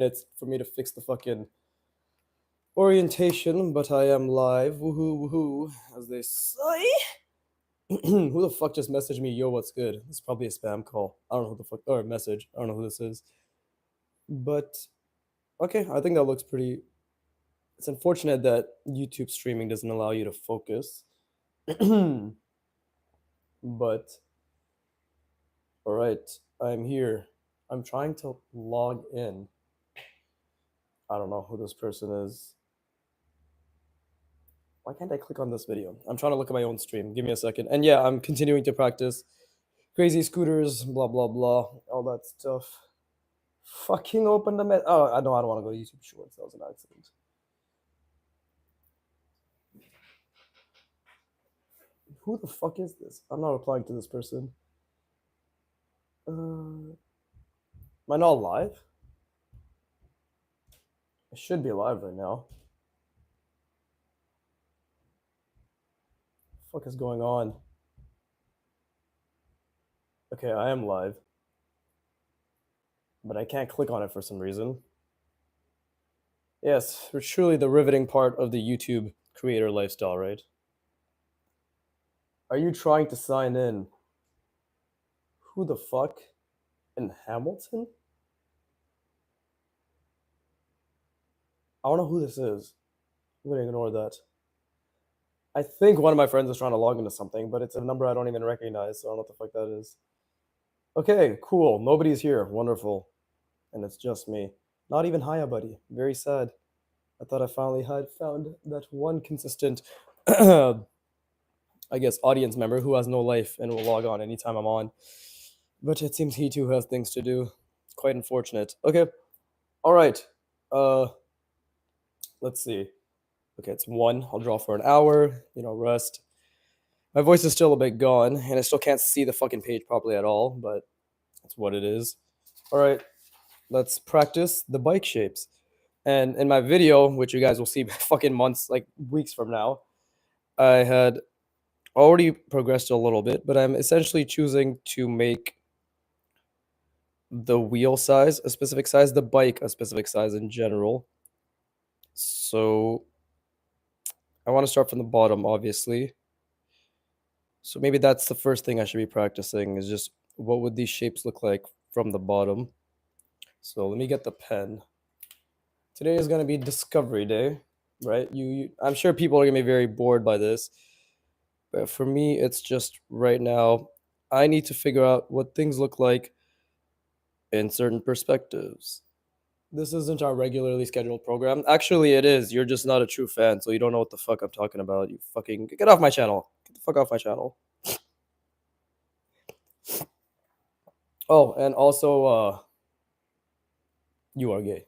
It's for me to fix the fucking orientation, but I am live. Woohoo, woohoo, as they say. Who the fuck just messaged me? Yo, what's good? It's probably a spam call. I don't know who the fuck, or a message. I don't know who this is. But okay, I think that looks pretty. It's unfortunate that YouTube streaming doesn't allow you to focus. But all right, I'm here. I'm trying to log in. I don't know who this person is. Why can't I click on this video? I'm trying to look at my own stream. Give me a second. And yeah, I'm continuing to practice crazy scooters, blah, blah, blah, all that stuff. Fucking open the oh, I don't want to go to YouTube Shorts. That was an accident. Who the fuck is this? I'm not replying to this person. Am I not live? I should be live right now. What the fuck is going on? Okay, I am live. But I can't click on it for some reason. Yes, we're truly the riveting part of the YouTube creator lifestyle, right? Are you trying to sign in? Who the fuck? In Hamilton? I don't know who this is. I'm gonna ignore that. I think one of my friends is trying to log into something, but it's a number I don't even recognize, so I don't know what the fuck that is. Okay, cool. Nobody's here. Wonderful. And it's just me. Not even hiya, buddy. Very sad. I thought I finally had found that one consistent, I guess, audience member who has no life and will log on anytime I'm on. But it seems he too has things to do. Quite unfortunate. Okay. All right. Let's see. Okay, it's 1. I'll draw for an hour, rest. My voice is still a bit gone, and I still can't see the fucking page properly at all, but that's what it is. All right, let's practice the bike shapes. And in my video, which you guys will see fucking months, like weeks from now, I had already progressed a little bit, but I'm essentially choosing to make the wheel size a specific size, the bike a specific size in general. So I want to start from the bottom, obviously. So maybe that's the first thing I should be practicing, is just what would these shapes look like from the bottom. So let me get the pen. Today is going to be Discovery Day, right? I'm sure people are going to be very bored by this. But for me, it's just right now, I need to figure out what things look like in certain perspectives. This isn't our regularly scheduled program. Actually, it is. You're just not a true fan, so you don't know what the fuck I'm talking about. You fucking get off my channel. Get the fuck off my channel. Oh, and also, you are gay.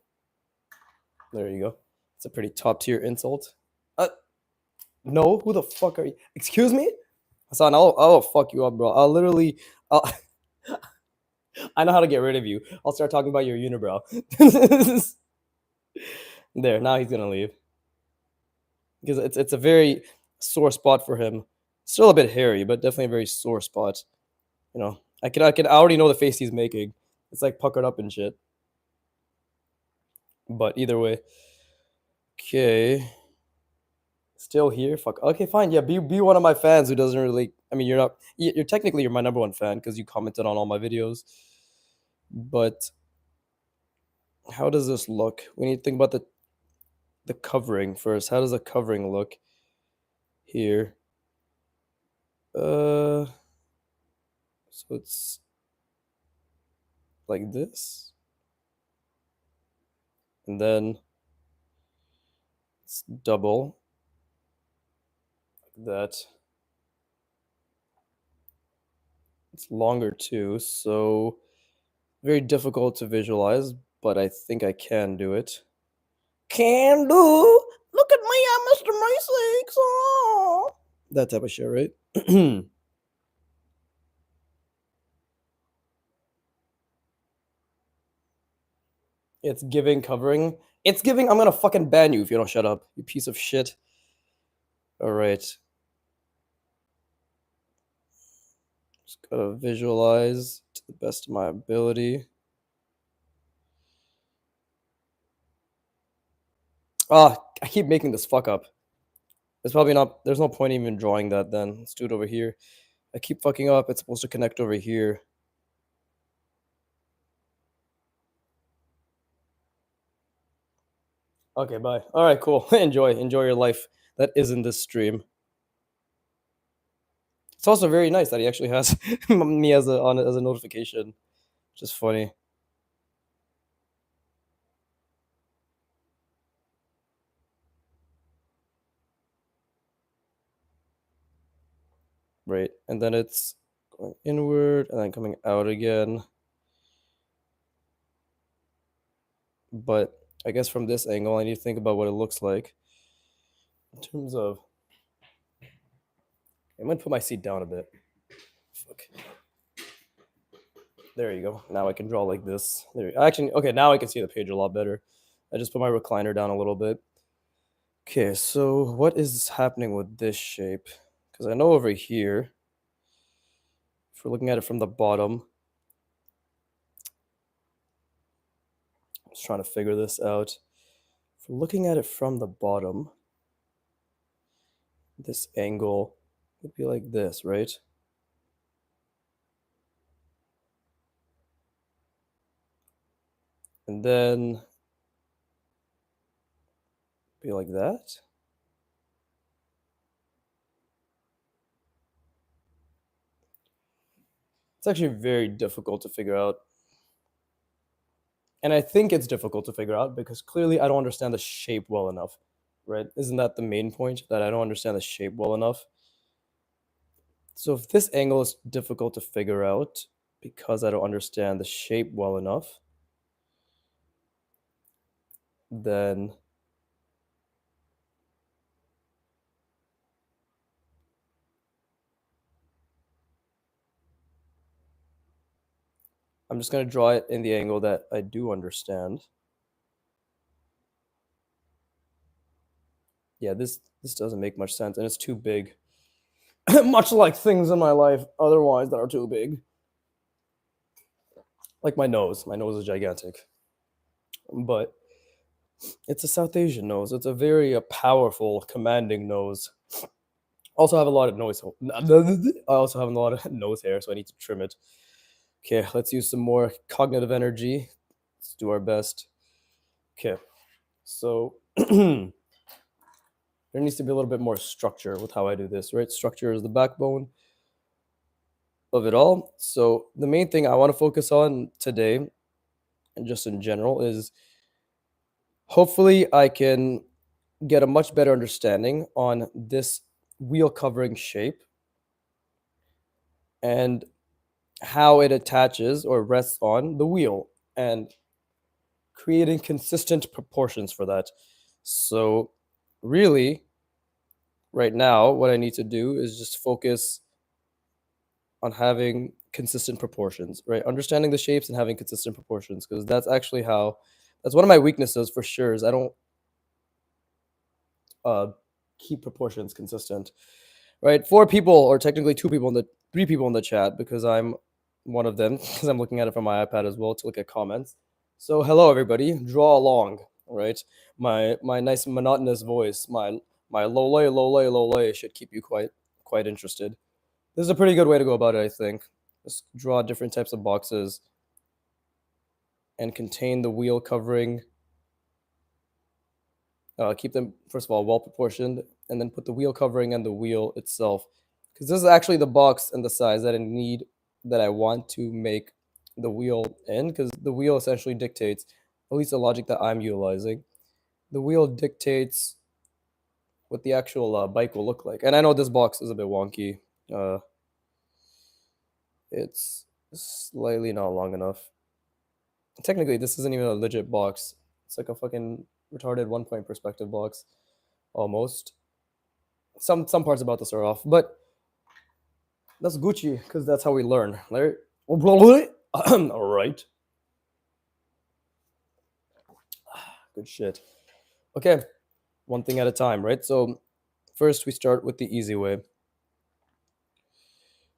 There you go. It's a pretty top tier insult. No, who the fuck are you? Excuse me, Hassan. I'll fuck you up, bro. I know how to get rid of you. I'll start talking about your unibrow. There, now he's gonna leave because it's a very sore spot for him. Still a bit hairy, but definitely a very sore spot. I already know the face he's making. It's like puckered up and shit. But either way, okay. Still here? Fuck. Okay, fine. Yeah, be one of my fans who doesn't really. I mean, you're not. You're technically my number one fan because you commented on all my videos. But how does this look? We need to think about the covering first. How does the covering look here? So it's like this, and then it's double like that. It's longer too, so very difficult to visualize, but I think I can do it. Can do. Look at me, I'm Mr. Macy. Oh. That type of shit, right? It's giving covering. It's giving. I'm gonna fucking ban you if you don't shut up, you piece of shit. All right. Just gotta visualize to the best of my ability. Ah, I keep making this fuck up. It's probably not. There's no point even drawing that. Then let's do it over here. I keep fucking up. It's supposed to connect over here. Okay, bye. All right, cool. Enjoy your life. That isn't this stream. It's also very nice that he actually has me as a notification. Just funny. Right, and then it's going inward and then coming out again. But I guess from this angle, I need to think about what it looks like in terms of. I'm gonna put my seat down a bit. Fuck. There you go. Now I can draw like this. There. Actually, okay. Now I can see the page a lot better. I just put my recliner down a little bit. Okay, so what is happening with this shape? Because I know over here, if we're looking at it from the bottom, I was trying to figure this out. If we're looking at it from the bottom, this angle would be like this, right? And then be like that. It's actually very difficult to figure out. And I think it's difficult to figure out because clearly I don't understand the shape well enough, right? Isn't that the main point? That I don't understand the shape well enough? So if this angle is difficult to figure out because I don't understand the shape well enough, then I'm just going to draw it in the angle that I do understand. Yeah, this doesn't make much sense and it's too big. Much like things in my life otherwise that are too big. Like my nose. My nose is gigantic. But it's a South Asian nose. It's a very powerful, commanding nose. Also have a lot of nose. I also have a lot of nose hair, so I need to trim it. Okay, let's use some more cognitive energy. Let's do our best. Okay, so there needs to be a little bit more structure with how I do this, right? Structure is the backbone of it all. So the main thing I want to focus on today, and just in general, is hopefully I can get a much better understanding on this wheel covering shape and how it attaches or rests on the wheel and creating consistent proportions for that. So, really, right now, what I need to do is just focus on having consistent proportions, right? Understanding the shapes and having consistent proportions, because that's actually how, that's one of my weaknesses for sure, is I don't uh, keep proportions consistent, right? Four people, or technically two people in the three people in the chat, because I'm one of them, because I'm looking at it from my iPad as well to look at comments. So hello everybody, draw along, right? My nice monotonous voice, my lole should keep you quite interested. This is a pretty good way to go about it, I think. Just draw different types of boxes and contain the wheel covering. Keep them, first of all, well proportioned, and then put the wheel covering and the wheel itself. Because this is actually the box and the size that I need, that I want to make the wheel in, because the wheel essentially dictates, at least the logic that I'm utilizing, the wheel dictates what the actual bike will look like. And I know this box is a bit wonky. It's slightly not long enough. Technically, this isn't even a legit box. It's like a fucking retarded 1 point perspective box, almost. Some parts about this are off, but that's Gucci because that's how we learn, right? All right. Good shit. Okay, one thing at a time, right? So first we start with the easy way,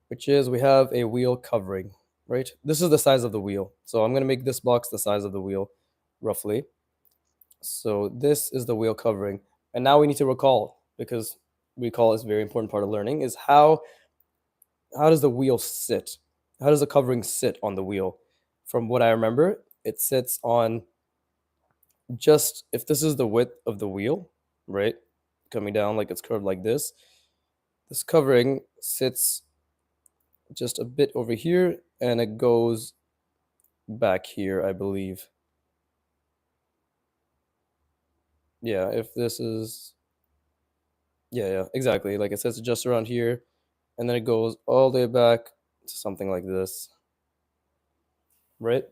which is we have a wheel covering, right? This is the size of the wheel. So I'm going to make this box the size of the wheel, roughly. So this is the wheel covering. And now we need to recall, because recall is a very important part of learning, is how does the wheel sit? How does the covering sit on the wheel? From what I remember, it sits on just, if this is the width of the wheel, right? Coming down like it's curved like this covering sits just a bit over here and it goes back here, I believe. Yeah, if this is, yeah, exactly. Like it sits just around here and then it goes all the way back to something like this, right?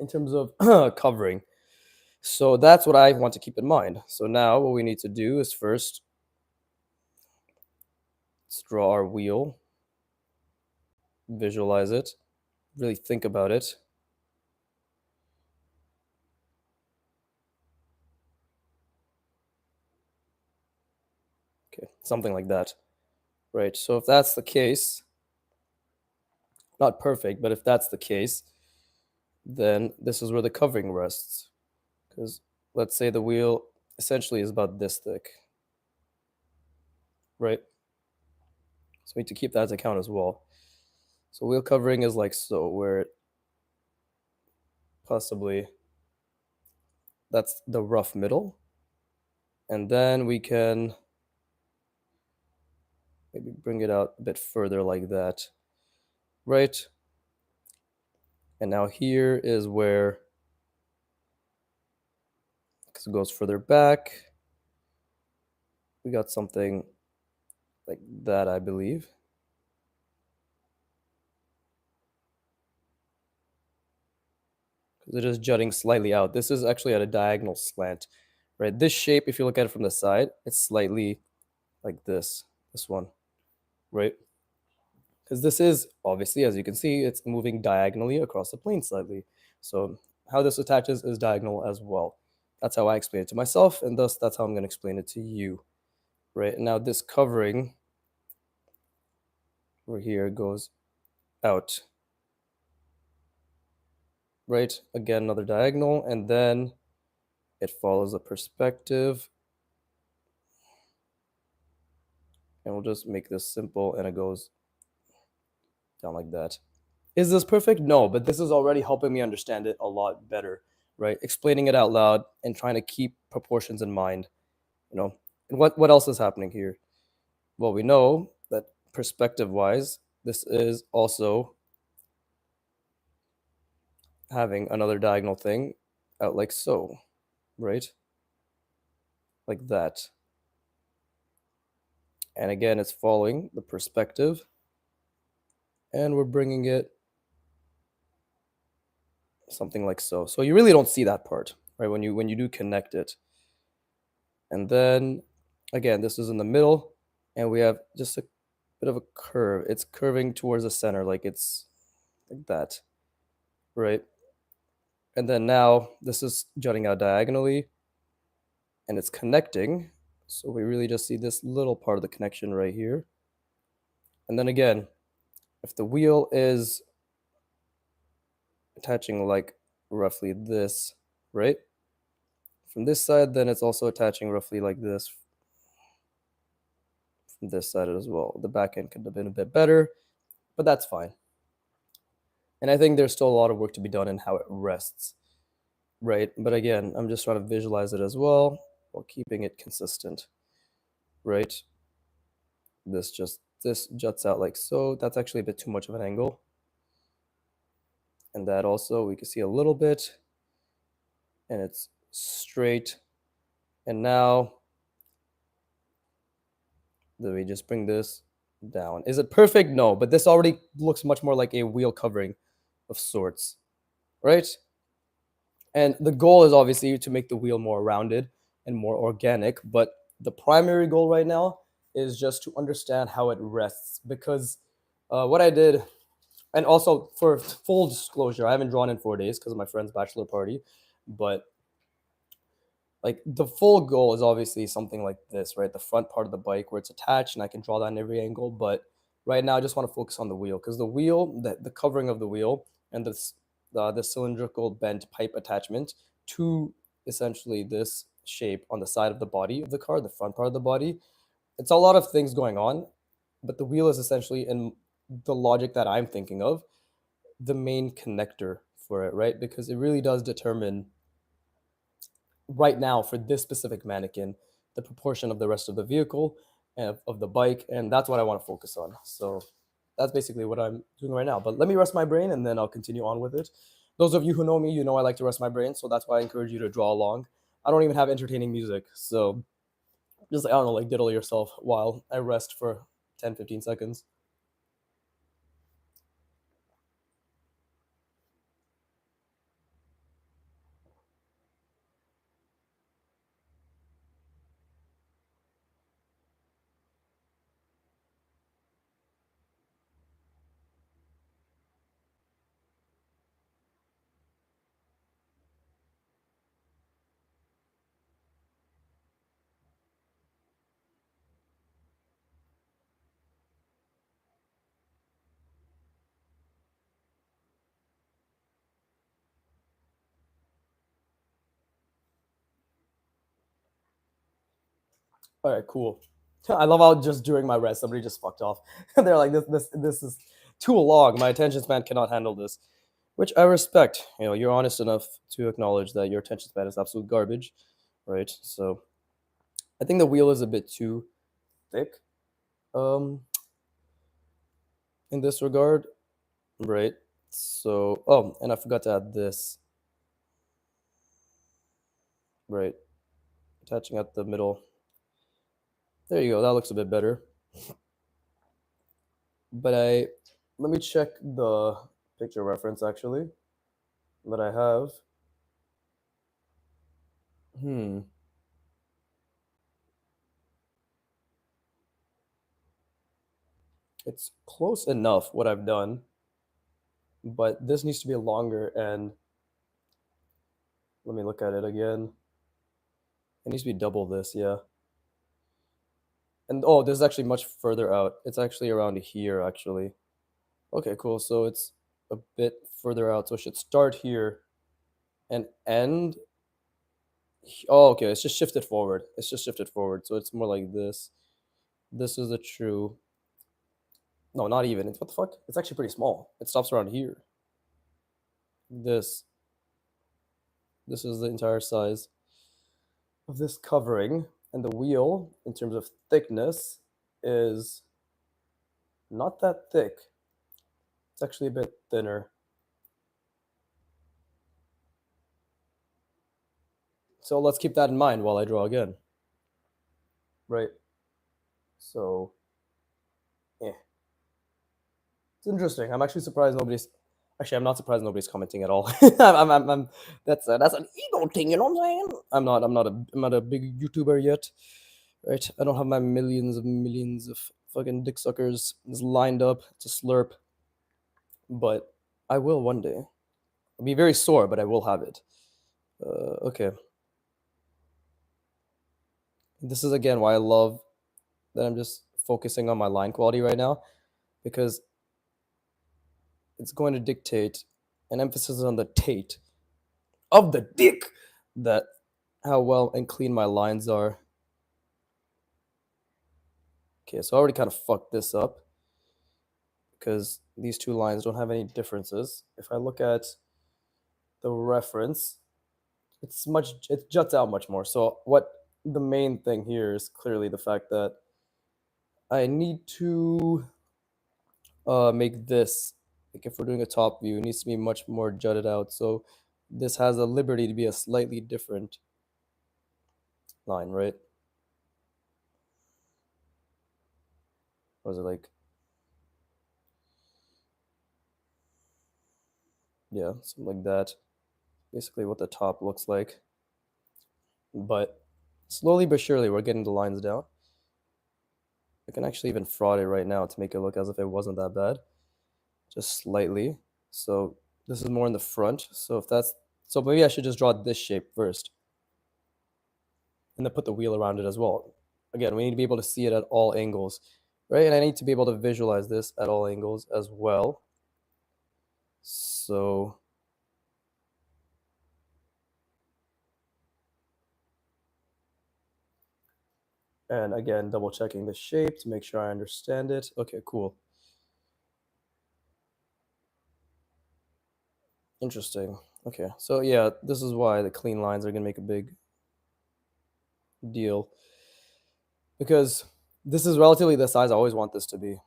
In terms of covering. So that's what I want to keep in mind. So now what we need to do is first let's draw our wheel, visualize it, really think about it. Okay, something like that, right? So if that's the case, not perfect, but if that's the case, then this is where the covering rests. Because let's say the wheel essentially is about this thick, right? So we need to keep that into account as well. So wheel covering is like so, where possibly that's the rough middle. And then we can maybe bring it out a bit further like that, right? And now here is where, because it goes further back, we got something like that, I believe. Because it is jutting slightly out. This is actually at a diagonal slant, right? This shape, if you look at it from the side, it's slightly like this one, right? Because this is obviously, as you can see, it's moving diagonally across the plane slightly. So how this attaches is diagonal as well. That's how I explain it to myself, and thus that's how I'm going to explain it to you, right? Now this covering over here goes out, right? Again, another diagonal, and then it follows the perspective. And we'll just make this simple, and it goes down like that. Is this perfect? No, but this is already helping me understand it a lot better, right? Explaining it out loud and trying to keep proportions in mind, you know. And what else is happening here? Well, we know that perspective-wise, this is also having another diagonal thing out like so, right? Like that. And again, it's following the perspective, and we're bringing it something like so. So you really don't see that part, right? When you do connect it. And then again, this is in the middle, and we have just a bit of a curve. It's curving towards the center, like it's like that, right? And then now this is jutting out diagonally, and it's connecting. So we really just see this little part of the connection right here. And then again, if the wheel is attaching like roughly this, right? From this side, then it's also attaching roughly like this from this side as well. The back end could have been a bit better, but that's fine. And I think there's still a lot of work to be done in how it rests, right? But again, I'm just trying to visualize it as well while keeping it consistent, right? This juts out like so. That's actually a bit too much of an angle. And that also, we can see a little bit, and it's straight. And now, then we just bring this down. Is it perfect? No, but this already looks much more like a wheel covering of sorts, right? And the goal is obviously to make the wheel more rounded and more organic, but the primary goal right now is just to understand how it rests, because what I did, and also for full disclosure, I haven't drawn in 4 days because of my friend's bachelor party, but like the full goal is obviously something like this, right? The front part of the bike where it's attached and I can draw that in every angle. But right now I just want to focus on the wheel, because the wheel, the covering of the wheel and the cylindrical bent pipe attachment to essentially this shape on the side of the body of the car, the front part of the body. It's a lot of things going on, but the wheel is essentially, in the logic that I'm thinking of, the main connector for it, right? Because it really does determine right now for this specific mannequin the proportion of the rest of the vehicle and of the bike, and that's what I want to focus on. So that's basically what I'm doing right now. But let me rest my brain and then I'll continue on with it. Those of you who know me, you know I like to rest my brain, so that's why I encourage you to draw along. I don't even have entertaining music, so just, I don't know, like diddle yourself while I rest for 10-15 seconds. All right, cool. I love how just during my rest somebody just fucked off. They're like, this is too long. My attention span cannot handle this, which I respect. You know, you're honest enough to acknowledge that your attention span is absolute garbage, right? So I think the wheel is a bit too thick, um, in this regard, right? So, oh, and I forgot to add this, right? Attaching at the middle. There you go. That looks a bit better. But let me check the picture reference actually that I have. Hmm. It's close enough what I've done, but this needs to be longer. And let me look at it again. It needs to be double this, yeah. And oh, this is actually much further out. It's actually around here, actually. Okay, cool. So it's a bit further out. So it should start here and end. Oh, okay. It's just shifted forward. It's just shifted forward. So it's more like this. This is a true. No, not even. It's what the fuck? It's actually pretty small. It stops around here. This. This is the entire size of this covering, and the wheel, in terms of thickness, is not that thick. It's actually a bit thinner. So let's keep that in mind while I draw again. Right. So, yeah, it's interesting. I'm actually surprised nobody's. Actually, I'm not surprised nobody's commenting at all. That's an ego thing, you know what I'm saying? I'm not a big YouTuber yet, right? I don't have my millions of fucking dick suckers just lined up to slurp, but I will one day. I'll be very sore, but I will have it. Okay. This is again why I love that I'm just focusing on my line quality right now, because it's going to dictate an emphasis on the tate of the dick, that how well and clean my lines are. Okay, so I already kind of fucked this up because these two lines don't have any differences. If I look at the reference, it juts out much more. So what the main thing here is clearly the fact that I need to make this, like if we're doing a top view, it needs to be much more jutted out. So this has a liberty to be a slightly different line, right? Or is it like, yeah, something like that. Basically what the top looks like. But slowly but surely we're getting the lines down. I can actually even fraud it right now to make it look as if it wasn't that bad, just slightly. So this is more in the front. So if that's, so maybe I should just draw this shape first and then put the wheel around it as well. Again, we need to be able to see it at all angles, right? And I need to be able to visualize this at all angles as well. So And again, double checking the shape to make sure I understand it. Okay, cool. Interesting. Okay, so yeah, this is why the clean lines are gonna make a big deal, because this is relatively the size I always want this to be,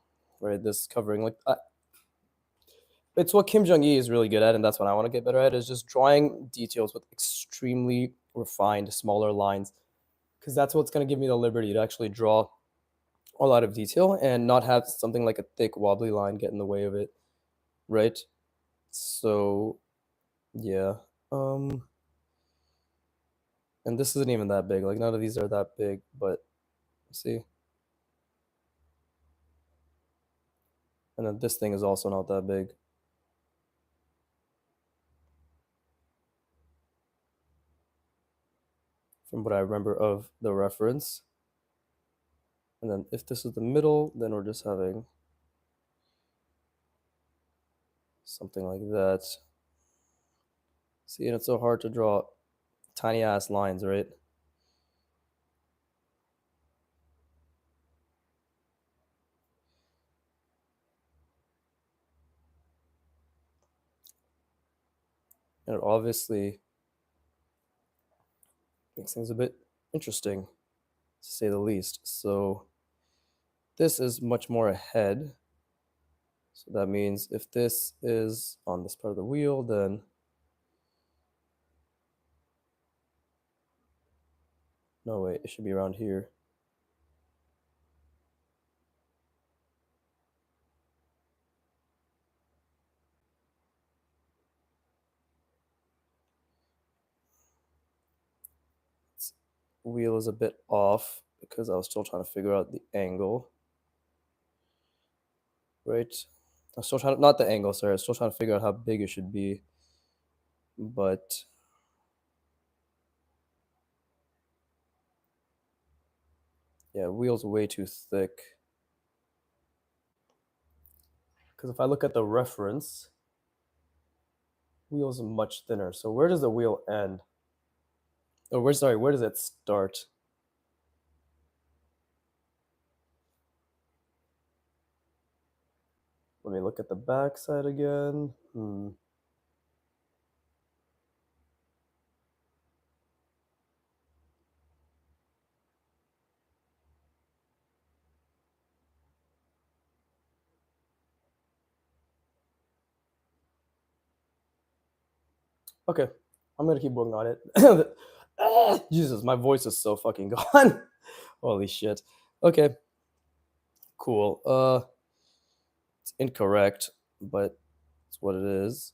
right? This covering, like, it's what Kim Jong Il is really good at, and that's what I want to get better at, is just drawing details with extremely refined, smaller lines, because that's what's going to give me the liberty to actually draw a lot of detail and not have something like a thick, wobbly line get in the way of it, right? So, yeah. Um, and this isn't even that big. Like, none of these are that big, but see. And then this thing is also not that big, from what I remember of the reference. And then if this is the middle, then we're just having something like that. See, and it's so hard to draw tiny ass lines, right? And it obviously makes things a bit interesting, to say the least. So this is much more ahead. So that means if this is on this part of the wheel, then no, wait, it should be around here. Wheel is a bit off because I was still trying to figure out the angle, right? I was still trying to, not the angle, sorry, I was still trying to figure out how big it should be, but yeah, wheel's way too thick. Because if I look at the reference, wheel's much thinner. So where does the wheel end? Oh, where does it start? Let me look at the back side again. Okay, I'm gonna keep working on it. Jesus, my voice is so fucking gone. Holy shit. Okay, cool. It's incorrect, but it's what it is,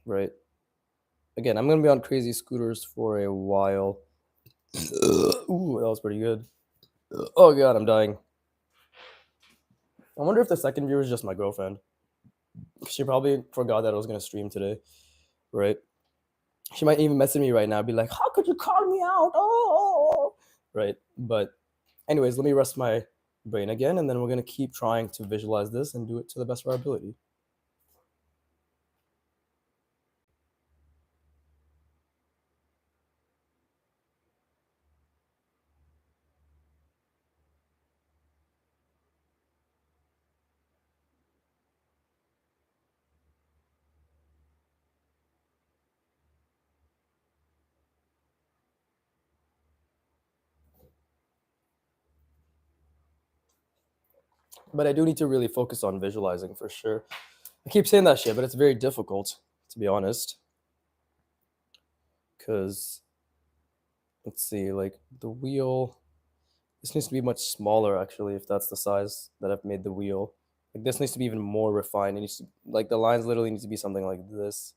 right? Again, I'm gonna be on crazy scooters for a while. Ooh, that was pretty good. Oh god, I'm dying. I wonder if the second viewer is just my girlfriend. She probably forgot that I was gonna stream today, right? She might even message me right now, be like, "How could you call me out?" Oh, right. But, anyways, let me rest my brain again, and then we're gonna keep trying to visualize this and do it to the best of our ability. But I do need to really focus on visualizing for sure. I keep saying that shit, but it's very difficult, to be honest. Because, let's see, like the wheel, this needs to be much smaller actually, if that's the size that I've made the wheel. Like this needs to be even more refined. It needs to, like the lines literally need to be something like this.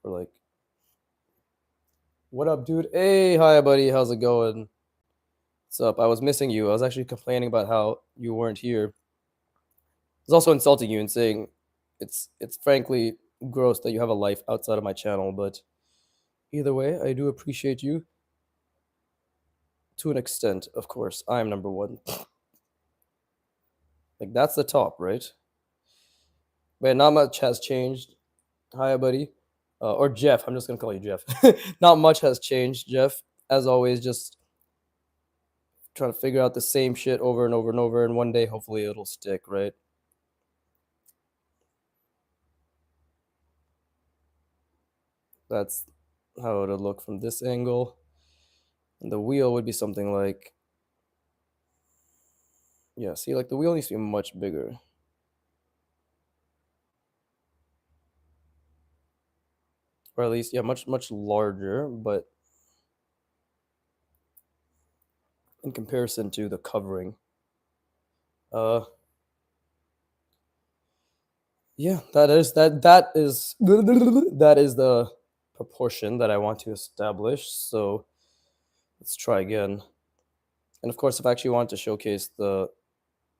Or like, what up, dude? Hey, hi, buddy. How's it going? What's up? I was missing you. I was actually complaining about how you weren't here. I was also insulting you and saying it's frankly gross that you have a life outside of my channel, but either way, I do appreciate you to an extent, of course. I'm number one. Like that's the top, right? But not much has changed. Hi, buddy. or Jeff. I'm just gonna call you Jeff. Not much has changed, Jeff. As always, just trying to figure out the same shit over and over and over, and one day hopefully it'll stick, right? That's how it'll look from this angle. And the wheel would be something like, yeah, see, like the wheel needs to be much bigger. Or at least, yeah, much larger, but in comparison to the covering. Yeah, that is the proportion that I want to establish. So let's try again. And of course, if I actually wanted to showcase the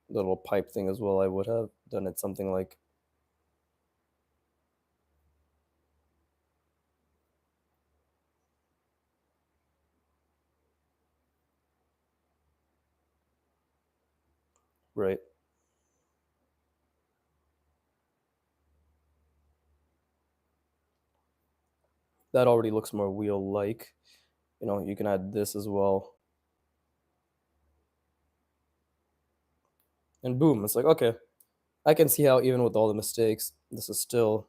little pipe thing as well, I would have done it something like, right. That already looks more wheel-like. You know, you can add this as well. And boom, it's like, okay, I can see how even with all the mistakes, this is still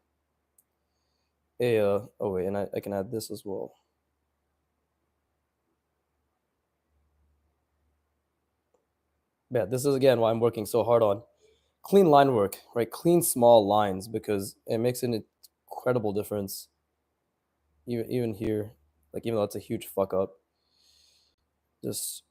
a, oh wait, and I can add this as well. Yeah, this is again why I'm working so hard on clean line work, right? Clean small lines, because it makes an incredible difference. Even here, like even though it's a huge fuck up, just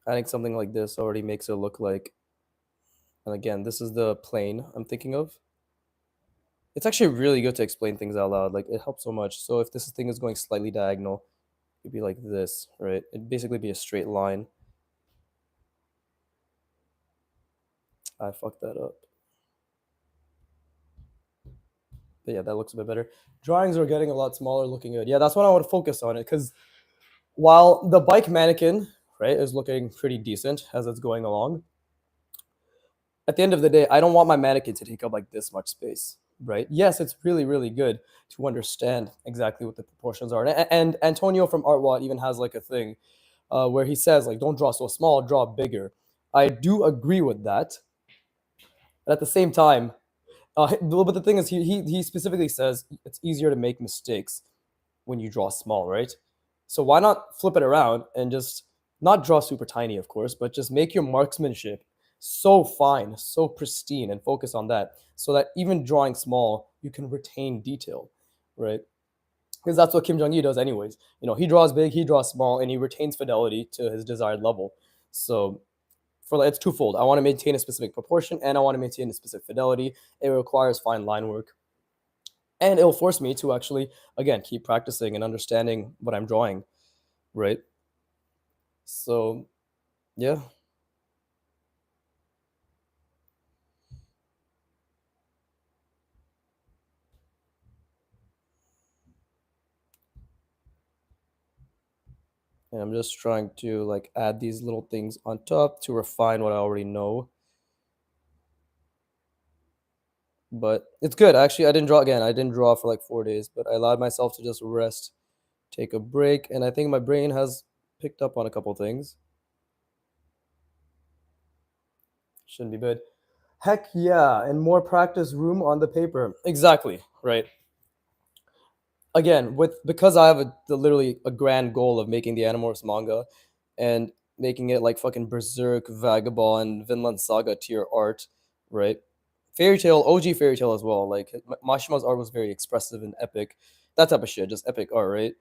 adding something like this already makes it look like, and again, this is the plane I'm thinking of. It's actually really good to explain things out loud. Like it helps so much. So if this thing is going slightly diagonal, it'd be like this, right? It'd basically be a straight line. I fucked that up. But yeah, that looks a bit better. Drawings are getting a lot smaller, looking good. Yeah, that's what I want to focus on it, because while the bike mannequin, right, is looking pretty decent as it's going along, at the end of the day, I don't want my mannequin to take up like this much space, right? Yes, it's really, really good to understand exactly what the proportions are. And Antonio from Artwat even has like a thing where he says, like, don't draw so small, draw bigger. I do agree with that. But at the same time, but the thing is, he specifically says it's easier to make mistakes when you draw small, right? So why not flip it around and just not draw super tiny, of course, but just make your marksmanship so fine, so pristine, and focus on that, so that even drawing small, you can retain detail, right? Because that's what Kim Jong-il does, anyways. You know, he draws big, he draws small, and he retains fidelity to his desired level. So for it's twofold. I want to maintain a specific proportion, and I want to maintain a specific fidelity. It requires fine line work, and it'll force me to actually, again, keep practicing and understanding what I'm drawing, right? So yeah. And I'm just trying to like add these little things on top to refine what I already know. But it's good. Actually, I didn't draw again. I didn't draw for like 4 days, but I allowed myself to just rest, take a break, and I think my brain has picked up on a couple things. Shouldn't be bad. Heck yeah, and more practice room on the paper. Exactly, right. Again, with because I have literally a grand goal of making the Animorphs manga and making it like fucking Berserk, Vagabond, Vinland Saga tier art, right? Fairy Tale, OG Fairy Tale as well. Like Mashima's art was very expressive and epic. That type of shit, just epic art, right?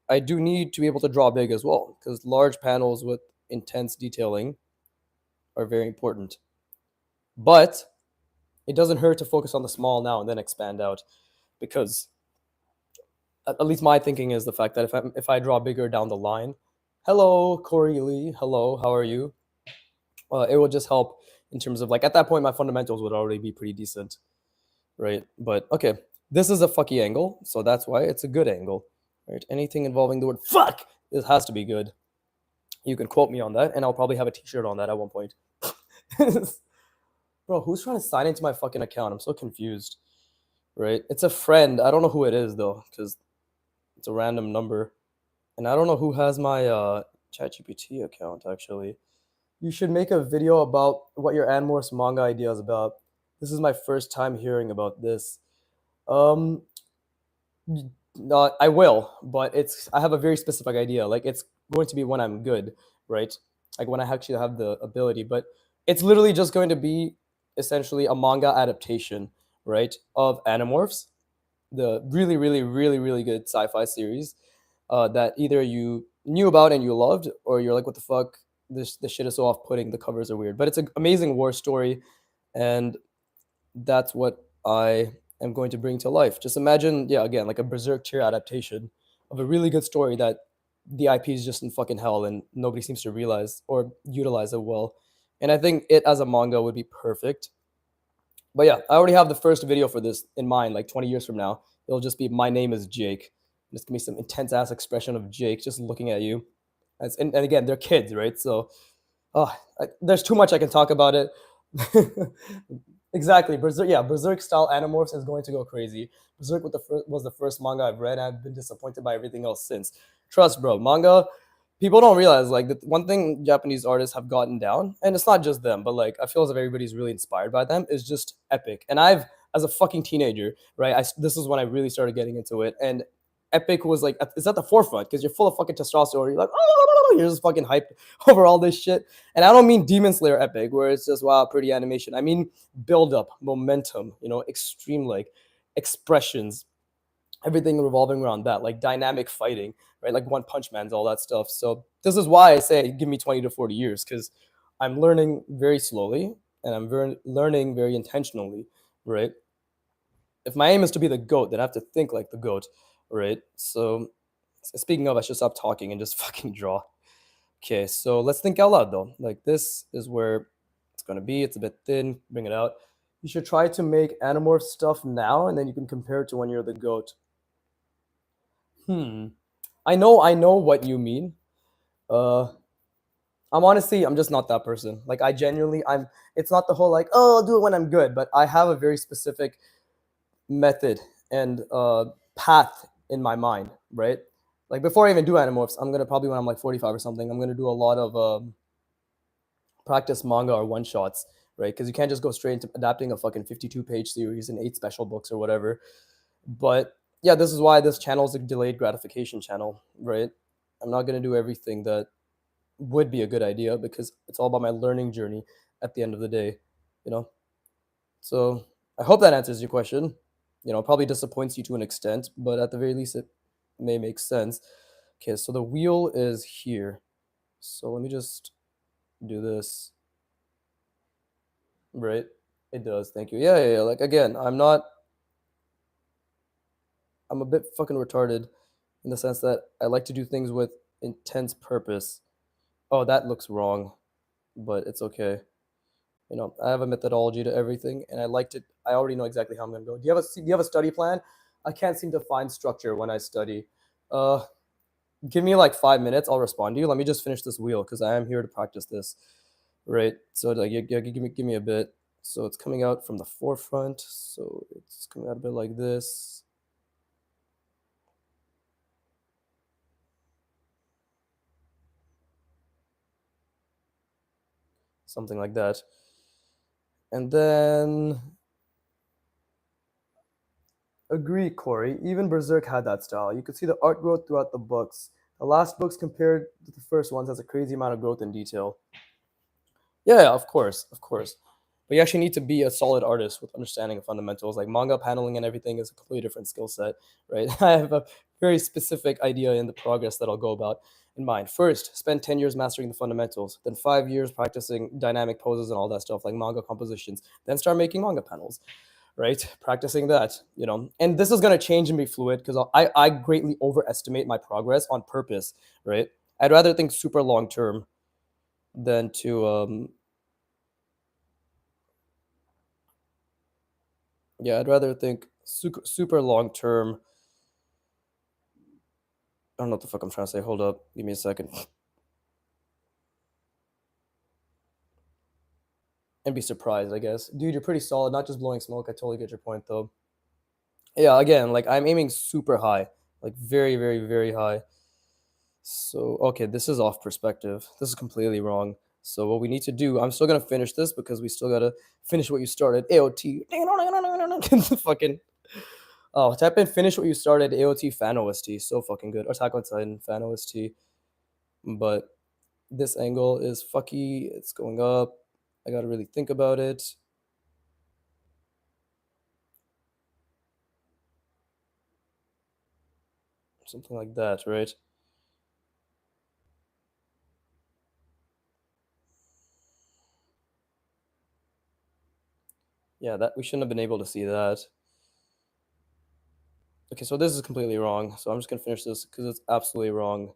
I do need to be able to draw big as well, because large panels with intense detailing are very important. But it doesn't hurt to focus on the small now and then expand out, because at least my thinking is the fact that if I draw bigger down the line, hello Corey Lee, hello, how are you? It will just help in terms of like at that point my fundamentals would already be pretty decent, right? But okay, this is a fucky angle, so that's why it's a good angle, right? Anything involving the word fuck, it has to be good. You can quote me on that, and I'll probably have a T-shirt on that at one point. Bro, who's trying to sign into my fucking account? I'm so confused. Right? It's a friend. I don't know who it is though, because it's a random number, and I don't know who has my ChatGPT account actually. You should make a video about what your Anmorphs manga idea is about. This is my first time hearing about this. Um, no, I will, but I have a very specific idea. Like it's going to be when I'm good, right? Like when I actually have the ability. But it's literally just going to be essentially a manga adaptation, right, of Animorphs, the really, really, really, really good sci-fi series that either you knew about and you loved, or you're like, what the fuck? This shit is so off-putting. The covers are weird, but it's an amazing war story, and that's what I am going to bring to life. Just imagine, yeah, again, like a Berserk tier adaptation of a really good story that the IP is just in fucking hell and nobody seems to realize or utilize it well. And I think it as a manga would be perfect. But yeah, I already have the first video for this in mind. Like 20 years from now, it'll just be my name is Jake. It's gonna be some intense ass expression of Jake just looking at you. And again, they're kids, right? So there's too much I can talk about it. Exactly. Berserk, yeah, Berserk style Animorphs is going to go crazy. Berserk was the first manga I've read, and I've been disappointed by everything else since. Trust, bro. Manga, people don't realize like the one thing Japanese artists have gotten down, and it's not just them, but like I feel as if everybody's really inspired by them, is just epic. And I've, as a fucking teenager, right? This is when I really started getting into it, and epic was like it's at the forefront because you're full of fucking testosterone. You're like, oh, you're just fucking hyped over all this shit. And I don't mean Demon Slayer epic, where it's just wow, pretty animation. I mean build up, momentum, extreme like expressions, everything revolving around that, like dynamic fighting, right? Like One Punch Man's, all that stuff. So this is why I say give me 20 to 40 years, because I'm learning very slowly and I'm learning very intentionally, right? If my aim is to be the goat, then I have to think like the goat, right? So speaking of, I should stop talking and just fucking draw. Okay, so let's think out loud though. Like this is where it's gonna be. It's a bit thin. Bring it out. You should try to make Animorph stuff now, and then you can compare it to when you're the goat. Hmm. I know what you mean. Uh, I'm just not that person. Like I genuinely, I'm. It's not the whole like, oh, I'll do it when I'm good, but I have a very specific method and path in my mind, right? Like before I even do Animorphs, I'm gonna probably when I'm like 45 or something, I'm gonna do a lot of practice manga or one shots, right? Because you can't just go straight into adapting a fucking 52-page series and 8 special books or whatever. But yeah, this is why this channel is a delayed gratification channel, right? I'm not gonna do everything that would be a good idea because it's all about my learning journey at the end of the day, you know. So I hope that answers your question. Probably disappoints you to an extent, but at the very least, it may make sense. Okay, so the wheel is here. So let me just do this. Right? It does. Thank you. Yeah, yeah, yeah. Like again, I'm a bit fucking retarded in the sense that I like to do things with intense purpose. Oh, that looks wrong, but it's okay. I have a methodology to everything, and I already know exactly how I'm gonna go. Do you have a study plan? I can't seem to find structure when I study. Uh, Give me like 5 minutes. I'll respond to you. Let me just finish this wheel because I am here to practice this. Right. So like, yeah, give me a bit. So it's coming out from the forefront. So it's coming out a bit like this. Something like that. And then agree, Corey. Even Berserk had that style. You could see the art growth throughout the books. The last books compared to the first ones has a crazy amount of growth and detail. Yeah, of course, of course. But you actually need to be a solid artist with understanding of fundamentals. Like manga paneling and everything is a completely different skill set, right? I have a very specific idea in the progress that I'll go about in mind. First, spend 10 years mastering the fundamentals, then 5 years practicing dynamic poses and all that stuff, like manga compositions, then start making manga panels, right? Practicing that. And this is going to change and be fluid because I greatly overestimate my progress on purpose, right? I'd rather think super long term than to yeah, I'd rather think super long term. I don't know what the fuck I'm trying to say. Hold up, give me a second. and be surprised, I guess. Dude, you're pretty solid, not just blowing smoke. I totally get your point though. Yeah, again, like I'm aiming super high, like very, very, very high. So, okay, this is off perspective. This is completely wrong. So what we need to do, I'm still gonna finish this because we still gotta finish what you started. AOT. Fucking type in finish what you started. AOT fan OST. So fucking good. Attack on Titan fan OST. But this angle is fucky. It's going up. I gotta really think about it. Something like that, right? Yeah, that we shouldn't have been able to see that. Okay, so this is completely wrong. So I'm just gonna finish this because it's absolutely wrong.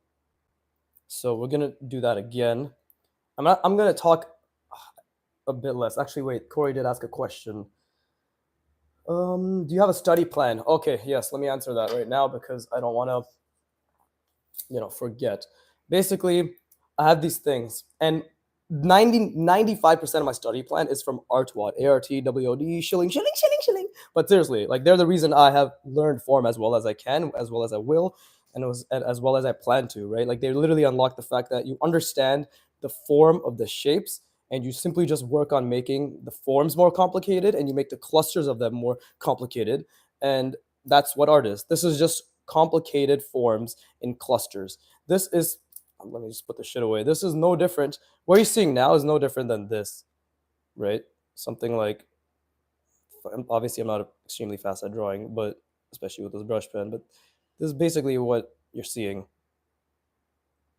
So we're gonna do that again. I'm gonna talk a bit less. Actually, wait, Corey did ask a question. Do you have a study plan? Okay, yes, let me answer that right now because I don't wanna, forget. Basically, I have these things, and 95% of my study plan is from Artwad, ARTWOD, shilling, shilling, shilling, shilling. But seriously, like they're the reason I have learned form as well as I can, as well as I will, and as well as I plan to, right? Like they literally unlock the fact that you understand the form of the shapes, and you simply just work on making the forms more complicated, and you make the clusters of them more complicated, and that's what art is. This is just complicated forms in clusters. This is, let me just put the shit away. This is no different. What you're seeing now is no different than this, right? Something like, obviously, I'm not extremely fast at drawing, but especially with this brush pen, but this is basically what you're seeing,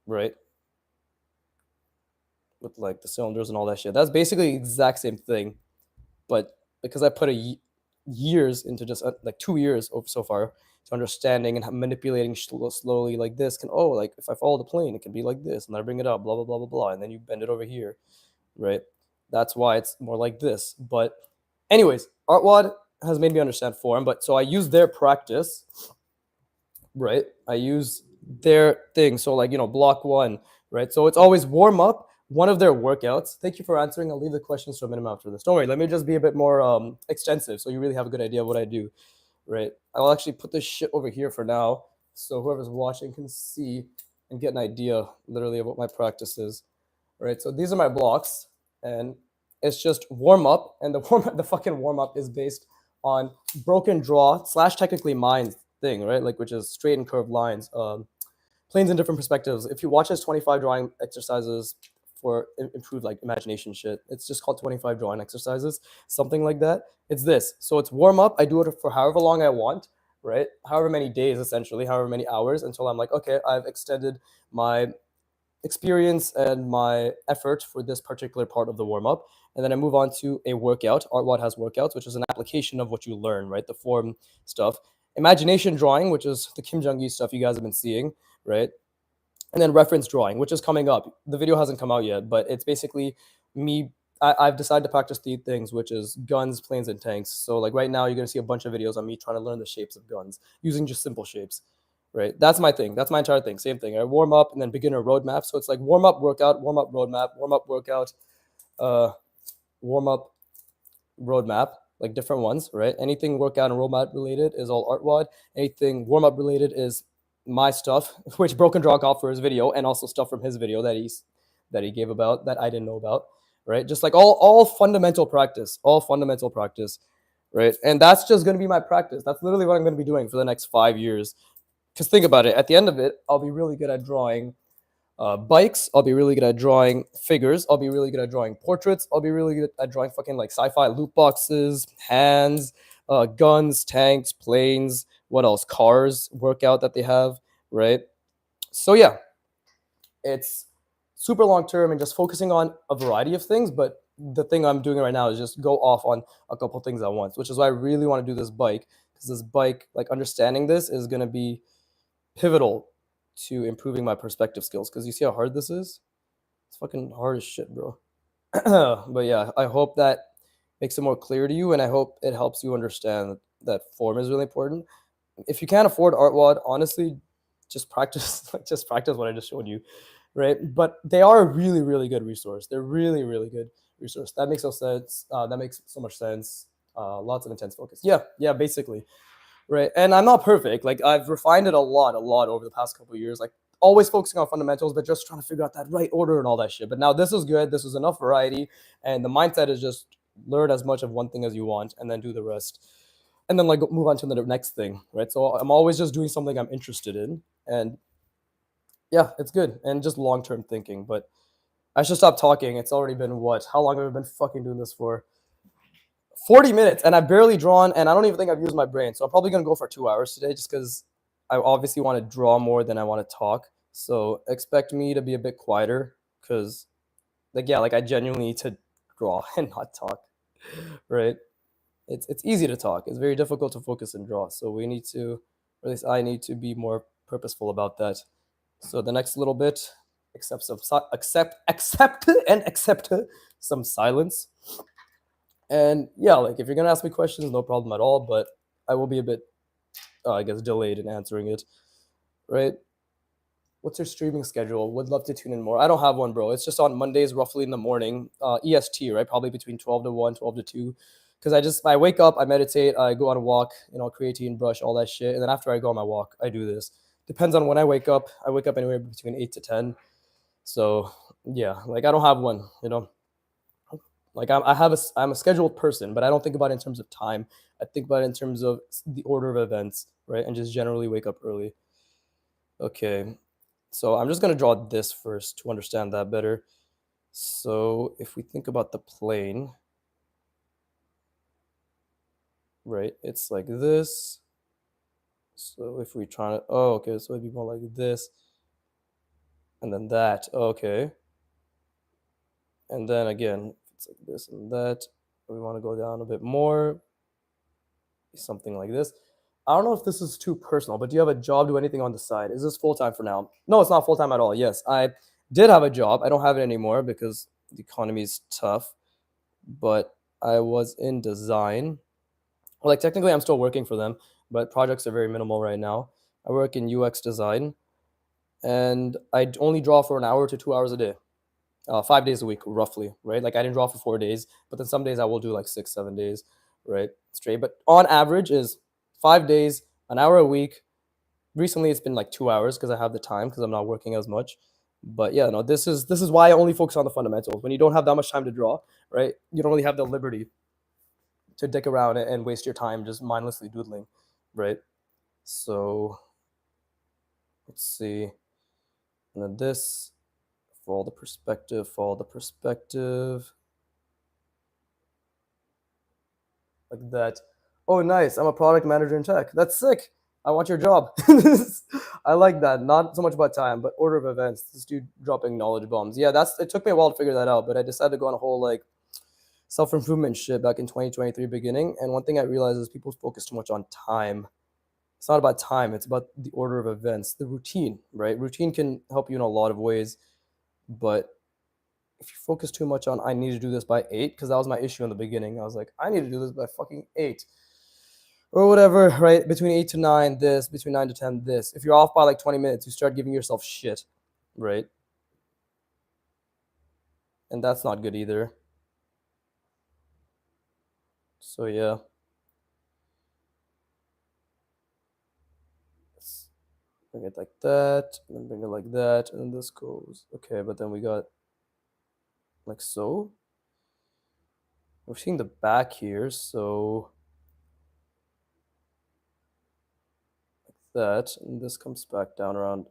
right? With like the cylinders and all that shit. That's basically the exact same thing, but because I put years into just like 2 years so far to understanding and manipulating slowly like this can, oh, like if I follow the plane it can be like this, and I bring it up, blah blah blah blah blah, and then you bend it over here, right? That's why it's more like this. But anyways, Artwad has made me understand form, but so I use their practice, right? I use their thing. So like, block one, right? So it's always warm up, one of their workouts. Thank you for answering. I'll leave the questions to a minimum after this. Don't worry, let me just be a bit more extensive so you really have a good idea of what I do, right? I'll actually put this shit over here for now so whoever's watching can see and get an idea literally of what my practice is, right? So these are my blocks, and it's just warm up, and the fucking warm up is based on broken draw slash technically mine thing, right? Like, which is straight and curved lines, planes in different perspectives. If you watch his 25 drawing exercises for improved like imagination shit, it's just called 25 drawing exercises, something like that. It's this. So it's warm up. I do it for however long I want, right? However many days, essentially, however many hours, until I'm like, okay, I've extended my experience and my effort for this particular part of the warm up. And then I move on to a workout. Artwad has workouts, which is an application of what you learn, right? The form stuff. Imagination drawing, which is the Kim Jong-gi stuff you guys have been seeing, right? And then reference drawing, which is coming up. The video hasn't come out yet, but it's basically me. I've decided to practice 3 things, which is guns, planes, and tanks. So like right now, you're gonna see a bunch of videos on me trying to learn the shapes of guns using just simple shapes, right? That's my thing. That's my entire thing. Same thing. I warm up and then beginner roadmap. So it's like warm up, workout, warm up, roadmap, warm up, workout, uh, warm up, roadmap, like different ones, right? Anything workout and roadmap related is all Artwad. Anything warm up related is my stuff, which Broken Draw got for his video, and also stuff from his video that he gave about that I didn't know about, right? Just like all fundamental practice, right? And that's just going to be my practice. That's literally what I'm going to be doing for the next 5 years. Because think about it, at the end of it, I'll be really good at drawing bikes. I'll be really good at drawing figures. I'll be really good at drawing portraits. I'll be really good at drawing fucking like sci-fi loot boxes, hands, guns, tanks, planes. What else? Cars, workout that they have, right? So yeah, it's super long term and just focusing on a variety of things. But the thing I'm doing right now is just go off on a couple things at once, which is why I really want to do this bike, because this bike, like understanding this, is going to be pivotal to improving my perspective skills. Because you see how hard this is? It's fucking hard as shit, bro. But yeah, I hope that makes it more clear to you, and I hope it helps you understand that form is really important. If you can't afford Artwad, honestly, just practice, like just practice what I just showed you, right? But they are a really, really good resource. They're really, really good resource. That makes no sense. That makes so much sense. Lots of intense focus. Yeah, basically. Right. And I'm not perfect. Like I've refined it a lot over the past couple of years. Like always focusing on fundamentals, but just trying to figure out that right order and all that shit. But now this is good. This is enough variety. And the mindset is just learn as much of one thing as you want and then do the rest. And then like move on to the next thing. Right. So I'm always just doing something I'm interested in. And yeah, it's good. And just long term thinking. But I should stop talking. It's already been what? How long have I been fucking doing this for? 40 minutes, and I've barely drawn, and I don't even think I've used my brain. So I'm probably gonna go for 2 hours today, just because I obviously want to draw more than I want to talk. So expect me to be a bit quieter, because like yeah, like I genuinely need to draw and not talk, right? It's easy to talk. It's very difficult to focus and draw. So we need to, or at least I need to be more purposeful about that. So the next little bit, accept some silence. And yeah, like if you're gonna ask me questions, no problem at all. But I will be a bit, I guess, delayed in answering it. Right? What's your streaming schedule? Would love to tune in more. I don't have one, bro. It's just on Mondays, roughly in the morning, EST, right? Probably between 12 to 1, 12 to 2. Because I wake up, I meditate, I go on a walk, creatine, brush, all that shit. And then after I go on my walk, I do this. Depends on when I wake up. I wake up anywhere between 8 to 10. So yeah, like I don't have one. Like I'm a scheduled person, but I don't think about it in terms of time. I think about it in terms of the order of events, right? And just generally wake up early. Okay, so I'm just gonna draw this first to understand that better. So if we think about the plane, right, it's like this. So if we try to, oh, okay, so it'd be more like this, and then that, okay. And then again, it's like this and that. We want to go down a bit more, something like this. I don't know if this is too personal, but do you have a job, do anything on the side? Is this full time for now? No, it's not full time at all. Yes, I did have a job. I don't have it anymore because the economy is tough, but I was in design. Well, like technically, I'm still working for them, but projects are very minimal right now. I work in UX design, and I only draw for an hour to 2 hours a day, 5 days a week, roughly, right? Like I didn't draw for 4 days, but then some days I will do like 6, 7 days, right? Straight. But on average is 5 days, an hour a week. Recently, it's been like 2 hours because I have the time because I'm not working as much. But yeah, no, this is why I only focus on the fundamentals. When you don't have that much time to draw, right? You don't really have the liberty to dick around and waste your time just mindlessly doodling, right? So let's see. And then this, follow the perspective, like that. Oh, nice. I'm a product manager in tech. That's sick. I want your job. I like that. Not so much about time, but order of events. This dude dropping knowledge bombs. Yeah, it took me a while to figure that out, but I decided to go on a whole like self-improvement shit back in 2023 beginning. And one thing I realized is people focus too much on time. It's not about time, it's about the order of events, the routine, right? Routine can help you in a lot of ways, but if you focus too much on I need to do this by 8, because that was my issue in the beginning. I was like, I need to do this by fucking 8. Or whatever, right? Between 8 to 9, this, between 9 to 10, this. If you're off by like 20 minutes, you start giving yourself shit, right? And that's not good either. So yeah. Let's bring it like that, and then bring it like that, and then this goes. Okay, but then we got like so. We're seeing the back here, so like that, and this comes back down around.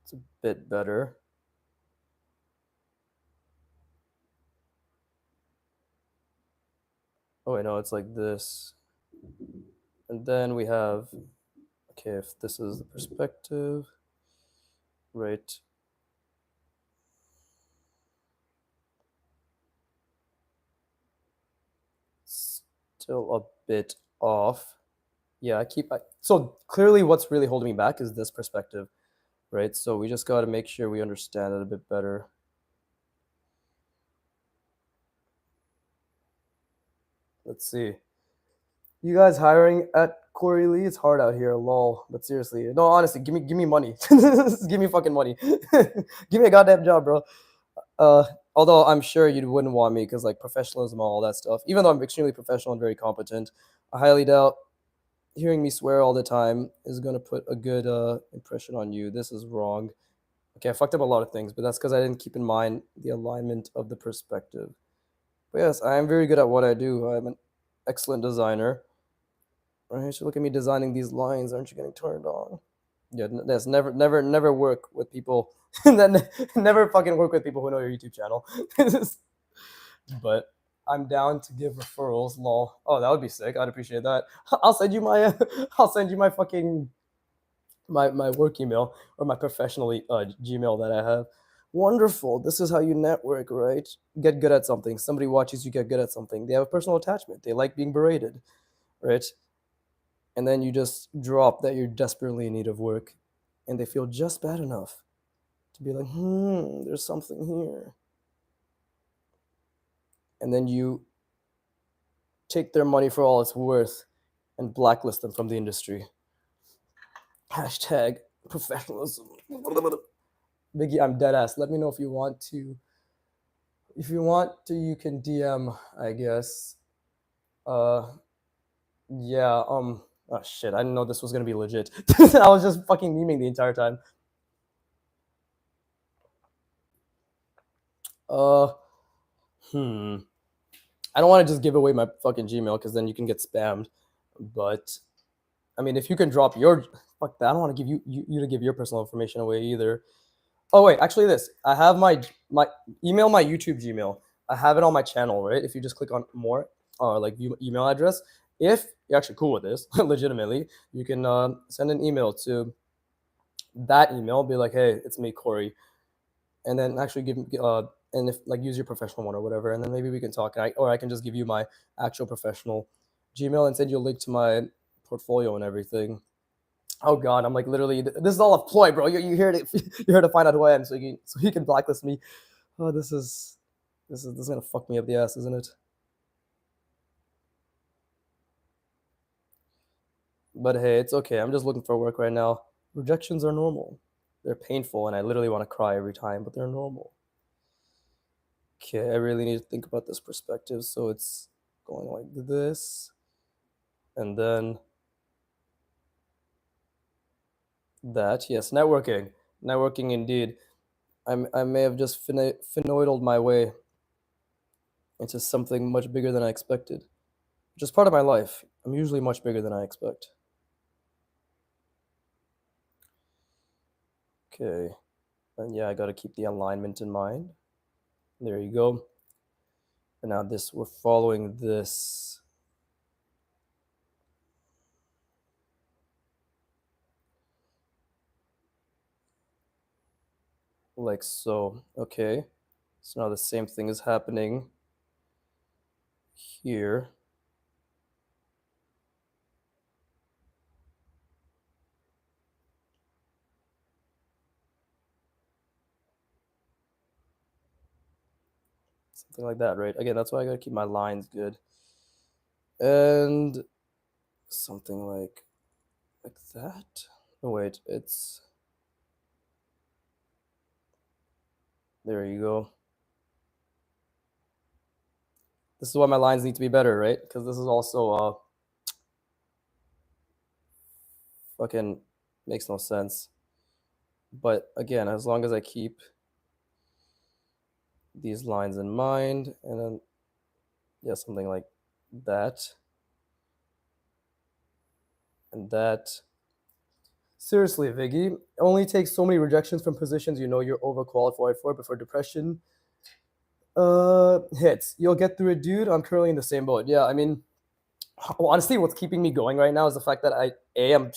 It's a bit better. Oh, I know it's like this. And then we have, okay, if this is the perspective, right? Still a bit off. Yeah, so clearly what's really holding me back is this perspective, right? So we just got to make sure we understand it a bit better. Let's see. You guys hiring at Corey Lee, it's hard out here, lol. But seriously, no, honestly, give me money. Give me fucking money. Give me a goddamn job, bro. Uh, Although I'm sure you wouldn't want me because like professionalism, all that stuff. Even though I'm extremely professional and very competent, I highly doubt hearing me swear all the time is gonna put a good impression on you. This is wrong. Okay, I fucked up a lot of things, but that's because I didn't keep in mind the alignment of the perspective. But yes, I am very good at what I do. I'm an excellent designer. Right? So look at me designing these lines. Aren't you getting turned on? Yeah, that's never work with people. Then never fucking work with people who know your YouTube channel. But I'm down to give referrals. Lol. Oh, that would be sick. I'd appreciate that. I'll send you my I'll send you my fucking my work email or my professional Gmail that I have. Wonderful. This is how you network, right? Get good at something. Somebody watches you get good at something. They have a personal attachment. They like being berated, right? And then you just drop that you're desperately in need of work, and they feel just bad enough to be like, there's something here. And then you take their money for all it's worth and blacklist them from the industry. Hashtag professionalism. Biggie, I'm dead ass. Let me know if you want to. If you want to, you can DM, I guess. Yeah, oh shit, I didn't know this was gonna be legit. I was just fucking memeing the entire time. Uh, I don't want to just give away my fucking Gmail because then you can get spammed. But I mean, if you can drop your fuck that, I don't want to give you to give your personal information away either. Oh wait, actually, this I have my email, my YouTube Gmail. I have it on my channel, right? If you just click on more, like view email address. If you're actually cool with this, legitimately, you can send an email to that email. Be like, hey, it's me, Corey, and then actually give and if like use your professional one or whatever, and then maybe we can talk. Or I can just give you my actual professional Gmail and send you a link to my portfolio and everything. Oh god, I'm like literally. This is all a ploy, bro. You here to you're here to find out who I am, so you can blacklist me. Oh, this is gonna fuck me up the ass, isn't it? But hey, it's okay. I'm just looking for work right now. Rejections are normal. They're painful, and I literally want to cry every time, but they're normal. Okay, I really need to think about this perspective. So it's going like this, and then that. Yes, networking indeed. I may have just finagled my way into something much bigger than I expected, which is part of my life. I'm usually much bigger than I expect. Okay, and yeah, I got to keep the alignment in mind. There you go. And now we're following this. Like so. Okay, so now the same thing is happening here. Something like that, right? Again, that's why I gotta keep my lines good. And something like that. Oh wait, it's there you go. This is why my lines need to be better, right? Because this is also fucking makes no sense. But again, as long as I keep these lines in mind, and then yeah, something like that and that. Seriously, Viggy, it only takes so many rejections from positions you know you're overqualified for before depression hits. You'll get through it, dude. I'm currently in the same boat. Yeah, I mean, honestly, what's keeping me going right now is the fact that I am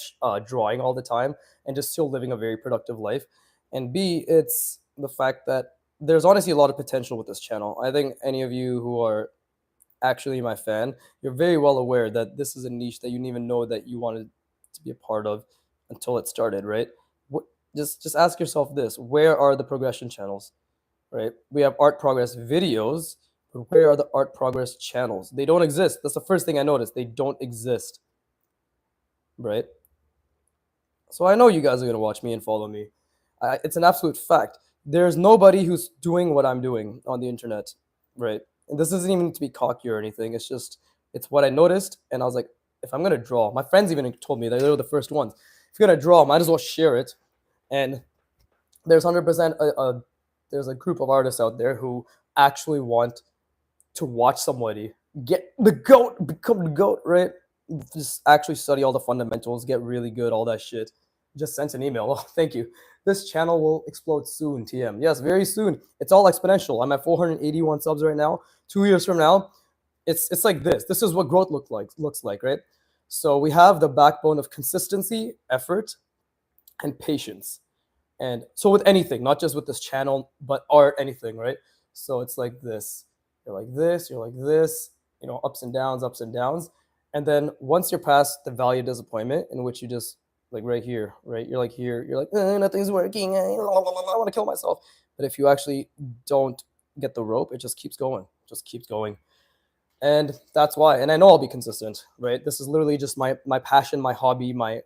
drawing all the time and just still living a very productive life, and B, it's the fact that there's honestly a lot of potential with this channel. I think any of you who are actually my fan, you're very well aware that this is a niche that you didn't even know that you wanted to be a part of until it started, right? What, just ask yourself this: where are the progression channels? Right? We have art progress videos, but where are the art progress channels? They don't exist. That's the first thing I noticed. They don't exist. right? So I know you guys are gonna watch me and follow me. It's an absolute fact. There's nobody who's doing what I'm doing on the internet, right? And this isn't even to be cocky or anything. It's just it's what I noticed, and I was like, if I'm gonna draw, my friends even told me that they were the first ones. If you're gonna draw, might as well share it. And there's 100% there's a group of artists out there who actually want to watch somebody get the goat, become the goat, right? Just actually study all the fundamentals, get really good, all that shit. Just sent an email. Oh, thank you. This channel will explode soon, TM. Yes, very soon. It's all exponential. I'm at 481 subs right now. 2 years from now, it's like this. This is what growth looks like, right? So we have the backbone of consistency, effort, and patience. And so with anything, not just with this channel, but art, anything, right? So it's like this. You're like this, you're like this, ups and downs, ups and downs. And then once you're past the valley of disappointment, in which you just like right here, right? You're like here, you're like, nothing's working. I want to kill myself. But if you actually don't get the rope, it just keeps going, just keeps going. And that's why. And I know I'll be consistent, right? This is literally just my passion, my hobby, my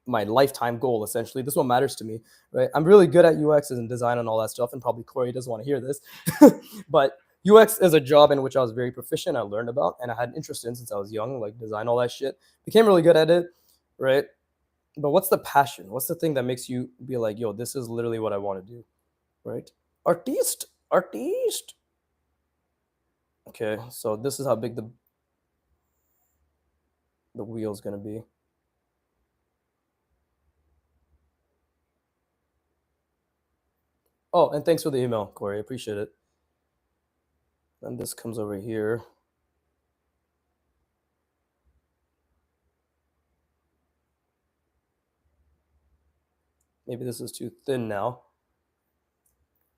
lifetime goal. Essentially, this is what matters to me, right? I'm really good at UX and design and all that stuff, and probably Corey doesn't want to hear this. But UX is a job in which I was very proficient. I learned about and I had an interest in since I was young, like design, all that shit. Became really good at it, right? But what's the passion? What's the thing that makes you be like, yo, this is literally what I want to do, right? Artiste. Okay, so this is how big the wheel's gonna be. Oh, and thanks for the email, Corey. I appreciate it. And this comes over here. Maybe this is too thin now.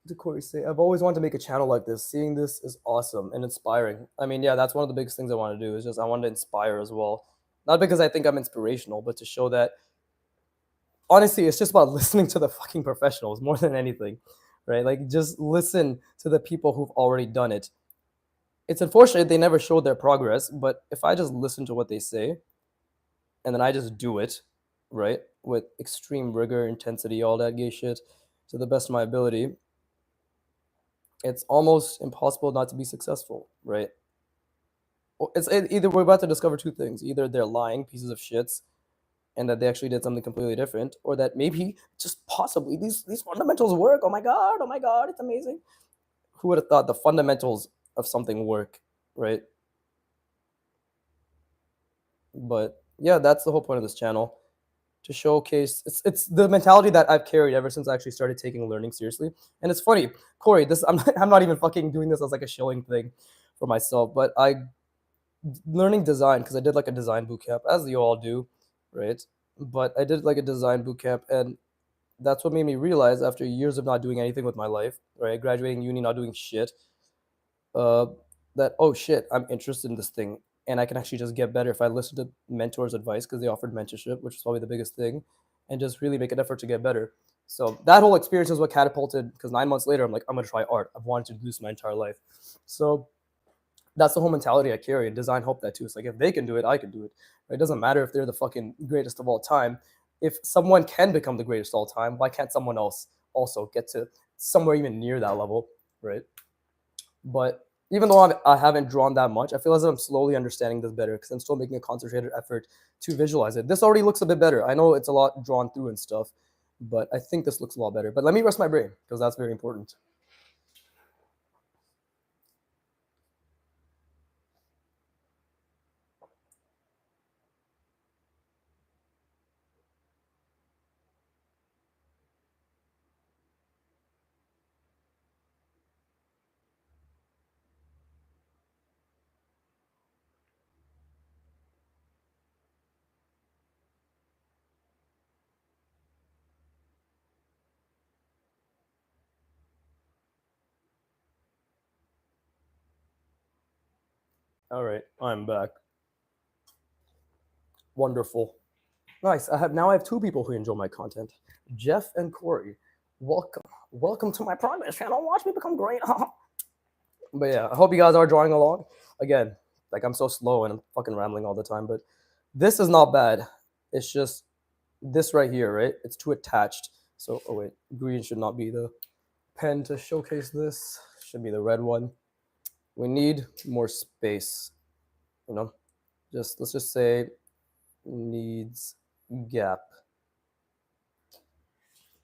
Did Corey say, I've always wanted to make a channel like this. Seeing this is awesome and inspiring. I mean, yeah, that's one of the biggest things I want to do is just I want to inspire as well. Not because I think I'm inspirational, but to show that honestly, it's just about listening to the fucking professionals more than anything, right? Like just listen to the people who've already done it. It's unfortunate they never showed their progress, but if I just listen to what they say and then I just do it, right, with extreme rigor, intensity, all that gay shit to the best of my ability, it's almost impossible not to be successful, right? It's either we're about to discover two things: either they're lying pieces of shits, and that they actually did something completely different, or that maybe just possibly these fundamentals work. Oh my god, it's amazing. Who would have thought the fundamentals of something work, right? But yeah, that's the whole point of this channel, to showcase it's the mentality that I've carried ever since I actually started taking learning seriously. And it's funny, Corey, this I'm not even fucking doing this as like a shilling thing for myself, but I learning design because I did like a design boot camp, as you all do, right? But I did like a design boot camp, and that's what made me realize after years of not doing anything with my life, right? Graduating uni, not doing shit, uh, that oh shit, I'm interested in this thing, and I can actually just get better if I listen to mentors' advice because they offered mentorship, which is probably the biggest thing, and just really make an effort to get better. So that whole experience is what catapulted. Because 9 months later, I'm like, I'm gonna try art. I've wanted to do this my entire life. So that's the whole mentality I carry. And design helped that too. It's like if they can do it, I can do it. It doesn't matter if they're the fucking greatest of all time. If someone can become the greatest of all time, why can't someone else also get to somewhere even near that level, right? But even though I haven't drawn that much, I feel as if I'm slowly understanding this better because I'm still making a concentrated effort to visualize it. This already looks a bit better. I know it's a lot drawn through and stuff, but I think this looks a lot better. But let me rest my brain because that's very important. All right, I'm back. Wonderful. Nice. I have two people who enjoy my content, Jeff and Corey. Welcome, welcome to my progress channel. Watch me become great. But yeah, I hope you guys are drawing along. Again, like I'm so slow and I'm fucking rambling all the time, but this is not bad. It's just this right here, right? It's too attached. So, oh wait, green should not be the pen to showcase this. Should be the red one. We need more space, you know? Just let's just say needs gap.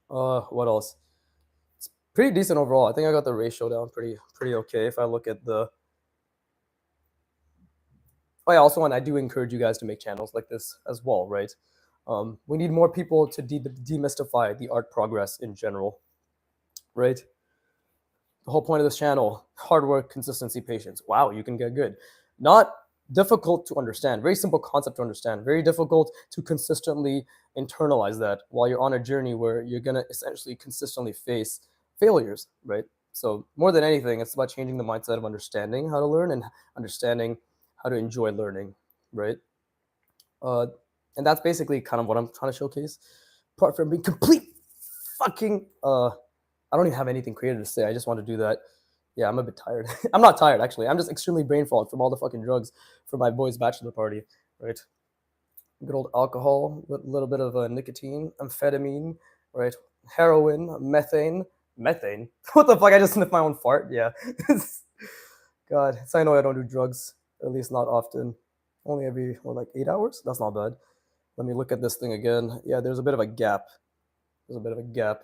What else? It's pretty decent overall. I think I got the ratio down pretty okay. If I look at the oh yeah, also, and I do encourage you guys to make channels like this as well, right? We need more people to demystify the art progress in general, right? The whole point of this channel: hard work, consistency, patience. Wow, you can get good. Not difficult to understand. Very simple concept to understand. Very difficult to consistently internalize that while you're on a journey where you're gonna essentially consistently face failures, right? So more than anything, it's about changing the mindset of understanding how to learn and understanding how to enjoy learning, right? Uh, and that's basically kind of what I'm trying to showcase. Apart from being complete fucking, I don't even have anything creative to say. I just want to do that. Yeah, I'm a bit tired. I'm not tired actually. I'm just extremely brain fogged from all the fucking drugs for my boy's bachelor party, right? Good old alcohol, a little bit of nicotine, amphetamine, right? Heroin, methane. What the fuck? I just sniffed my own fart. Yeah. God, so I know I don't do drugs, at least not often. Only every like 8 hours. That's not bad. Let me look at this thing again. Yeah, there's a bit of a gap. There's a bit of a gap.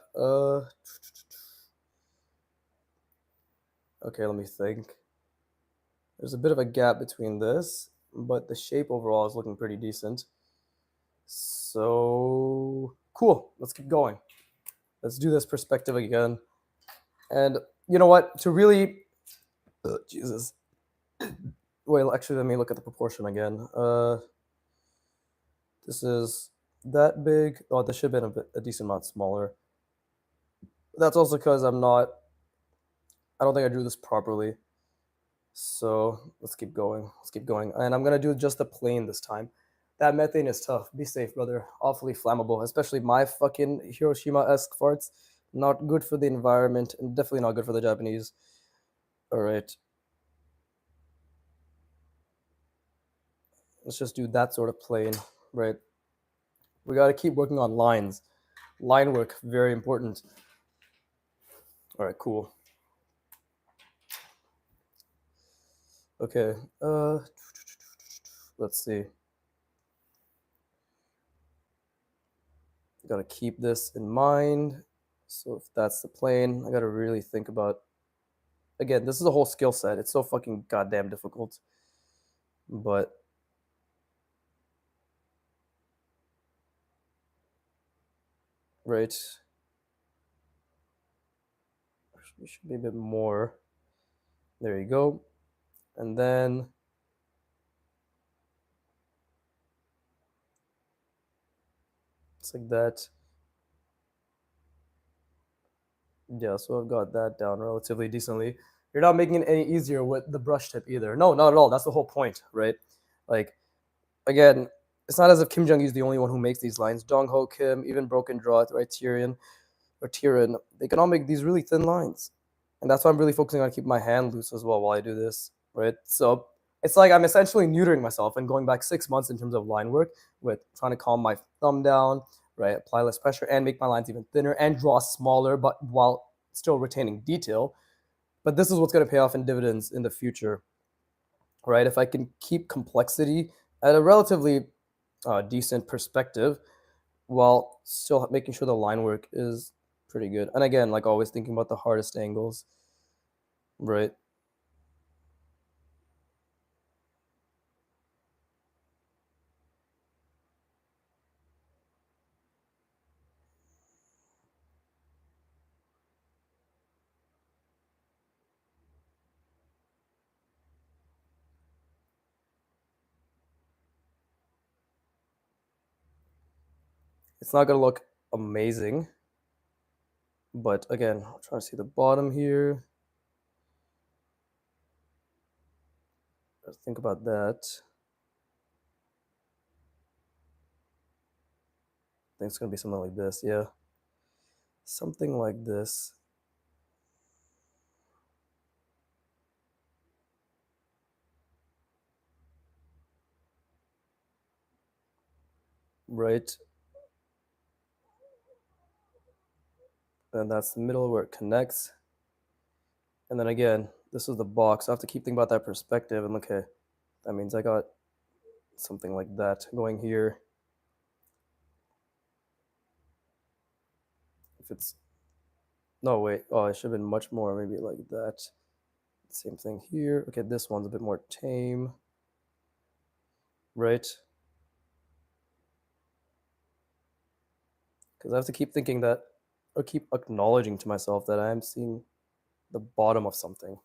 Okay, let me think. There's a bit of a gap between this, but the shape overall is looking pretty decent. So cool. Let's keep going. Let's do this perspective again. And you know what? To really, Jesus. Well, actually, let me look at the proportion again. This is that big. Oh, this should have been a decent amount smaller. That's also because I'm not. I don't think I drew this properly. So let's keep going. Let's keep going. And I'm gonna do just the plane this time. That methane is tough. Be safe, brother. Awfully flammable, especially my fucking Hiroshima-esque farts. Not good for the environment, and definitely not good for the Japanese. All right, let's just do that sort of plane, right? We gotta keep working on lines. Line work, very important. All right, cool. Okay, let's see. Gotta keep this in mind. So if that's the plane, I gotta really think about. Again, this is a whole skill set. It's so fucking goddamn difficult. But right, we should be a bit more. There you go. And then it's like that. Yeah, so I've got that down relatively decently. You're not making it any easier with the brush tip either. No, not at all. That's the whole point, right? Like, again, it's not as if Kim Jong-il is the only one who makes these lines. Dong Ho Kim, even Broken Drought, right? Tyrion, they can all make these really thin lines. And that's why I'm really focusing on keeping my hand loose as well while I do this, right? So it's like I'm essentially neutering myself and going back 6 months in terms of line work with trying to calm my thumb down, right? Apply less pressure and make my lines even thinner and draw smaller, but while still retaining detail. But this is what's going to pay off in dividends in the future, right? If I can keep complexity at a relatively decent perspective while still making sure the line work is pretty good. And again, like always, thinking about the hardest angles, right? It's not gonna look amazing, but again, I'm trying to see the bottom here. Let's think about that. I think it's gonna be something like this, yeah. Something like this. right? And that's the middle where it connects. And then again, this is the box. I have to keep thinking about that perspective. And okay, that means I got something like that going here. If it's, no, wait. Oh, it should have been much more, maybe like that. Same thing here. Okay, this one's a bit more tame, right? Because I have to keep thinking that, or keep acknowledging to myself that I am seeing the bottom of something,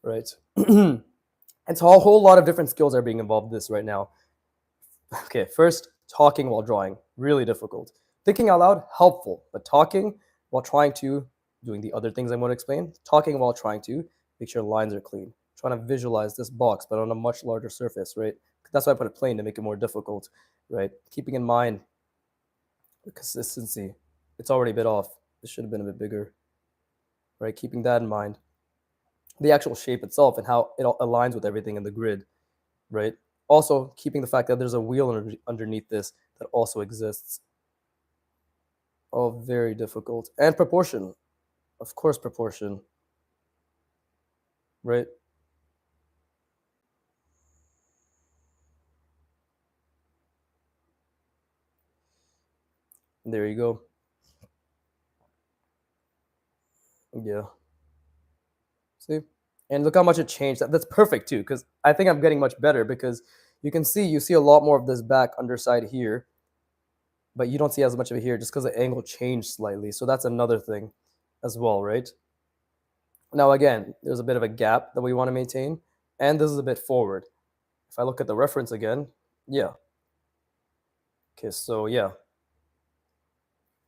right? And so a whole lot of different skills are being involved in this right now. Okay, first, talking while drawing, really difficult. Thinking out loud, helpful, but talking while trying to, doing the other things I'm going to explain, talking while trying to make sure lines are clean, trying to visualize this box, but on a much larger surface, right? That's why I put it plain to make it more difficult, right? Keeping in mind the consistency, it's already a bit off. This should have been a bit bigger, right? Keeping that in mind. The actual shape itself and how it aligns with everything in the grid, right? Also, keeping the fact that there's a wheel underneath this that also exists. Oh, very difficult. And proportion. Of course, proportion, right? There you go. Yeah. See? And look how much it changed. That's perfect too, because I think I'm getting much better because you see a lot more of this back underside here, but you don't see as much of it here just because the angle changed slightly. So that's another thing as well, right? Now, again, there's a bit of a gap that we want to maintain, and this is a bit forward. If I look at the reference again, yeah. Okay, so yeah.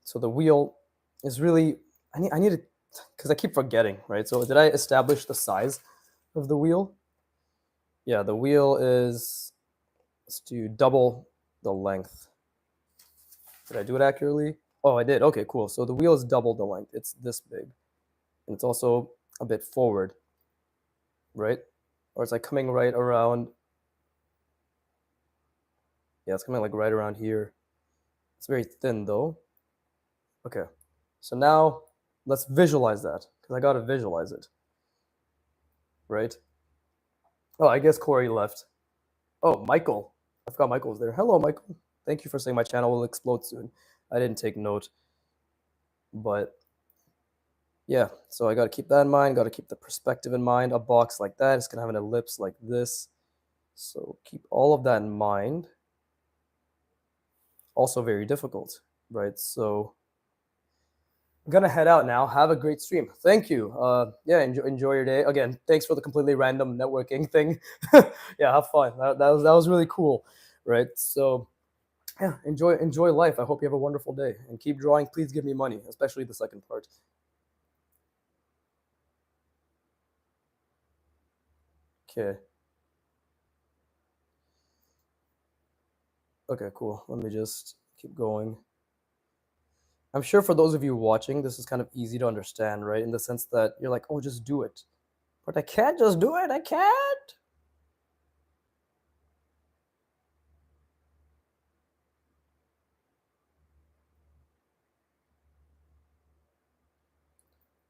So the wheel is really, I need to, because I keep forgetting, right? So did I establish the size of the wheel? Yeah, the wheel is, let's do double the length. Did I do it accurately? Oh, I did. Okay, cool. So the wheel is double the length. It's this big. And it's also a bit forward, right? Or it's like coming right around. Yeah, it's coming like right around here. It's very thin though. Okay. So now let's visualize that because I got to visualize it, right? Oh, I guess Corey left. Oh, Michael. I forgot Michael was there. Hello, Michael. Thank you for saying my channel will explode soon. I didn't take note, but yeah, so I got to keep that in mind. Got to keep the perspective in mind. A box like that is going to have an ellipse like this. So keep all of that in mind. Also very difficult, right? So I'm gonna head out now. Have a great stream. Thank you. Yeah, enjoy your day. Again, thanks for the completely random networking thing. Yeah, have fun. That was really cool, right? So yeah, enjoy life. I hope you have a wonderful day and keep drawing. Please give me money, especially the second part. Okay. Okay, cool. Let me just keep going. I'm sure for those of you watching, this is kind of easy to understand, right? In the sense that you're like, oh, just do it. But I can't just do it. I can't.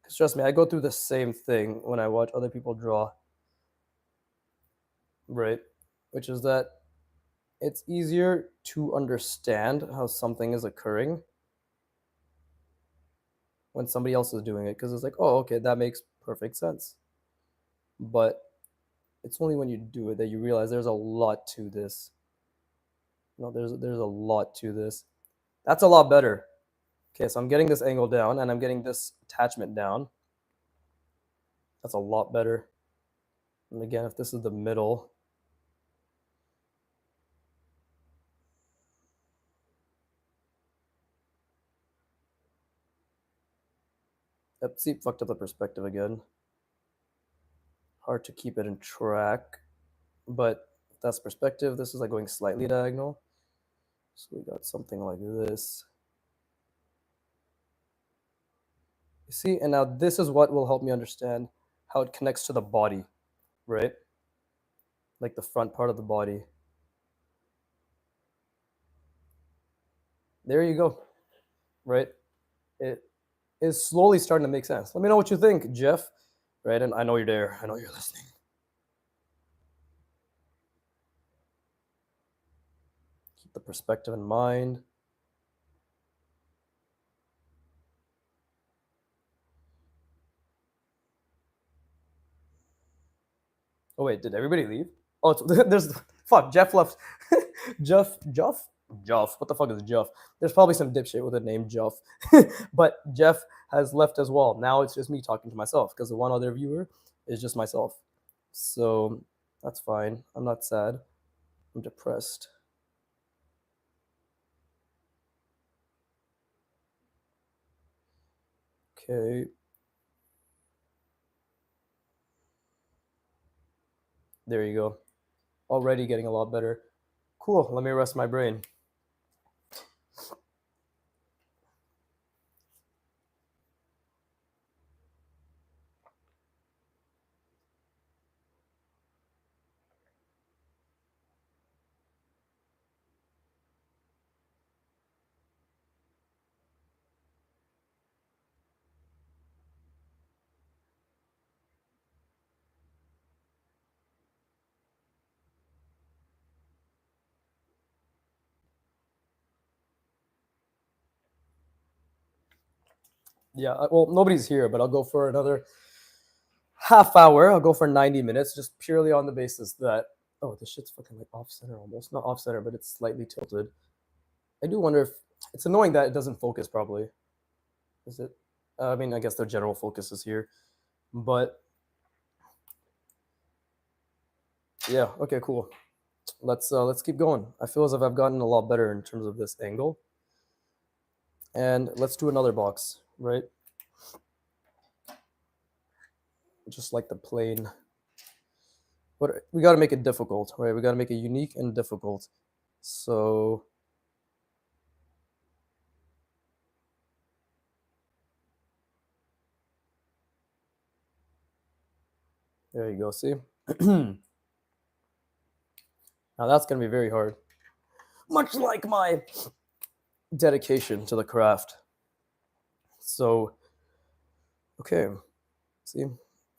Because trust me, I go through the same thing when I watch other people draw, right? Which is that it's easier to understand how something is occurring when somebody else is doing it because it's like, oh, okay, that makes perfect sense. But it's only when you do it that you realize there's a lot to this. No, there's a lot to this. That's a lot better. Okay, so I'm getting this angle down and I'm getting this attachment down. That's a lot better. And again, if this is the middle, yep, see, fucked up the perspective again. Hard to keep it in track, but if that's perspective, this is like going slightly diagonal. So we got something like this. You see, and now this is what will help me understand how it connects to the body, right? Like the front part of the body. There you go. Right? It is slowly starting to make sense. Let me know what you think, Jeff. Right? And I know you're there. I know you're listening. Keep the perspective in mind. Oh wait, did everybody leave? Oh, there's fuck. Jeff left. Jeff. What the fuck is Jeff? There's probably some dipshit with a name Jeff, but Jeff has left as well. Now it's just me talking to myself because the one other viewer is just myself. So that's fine. I'm not sad. I'm depressed. Okay. There you go. Already getting a lot better. Cool. Let me rest my brain. Yeah. Well, nobody's here, but I'll go for another half hour. I'll go for 90 minutes, just purely on the basis that oh, this shit's fucking like off center almost. Not off center, but it's slightly tilted. I do wonder if it's annoying that it doesn't focus properly. Is it? I mean, I guess the general focus is here, but yeah. Okay, cool. Let's keep going. I feel as if I've gotten a lot better in terms of this angle, and let's do another box, right? Just like the plane. But we got to make it difficult, right? We got to make it unique and difficult. So there you go. See? Now that's going to be very hard. Much like my dedication to the craft. So, okay. See?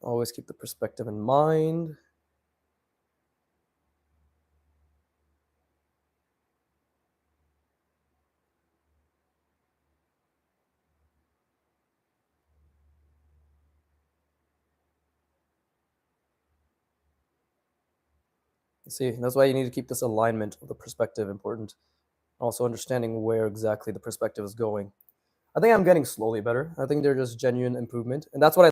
Always keep the perspective in mind. See, that's why you need to keep this alignment of the perspective important. Also understanding where exactly the perspective is going. I think I'm getting slowly better. I think there's just genuine improvement. And that's what I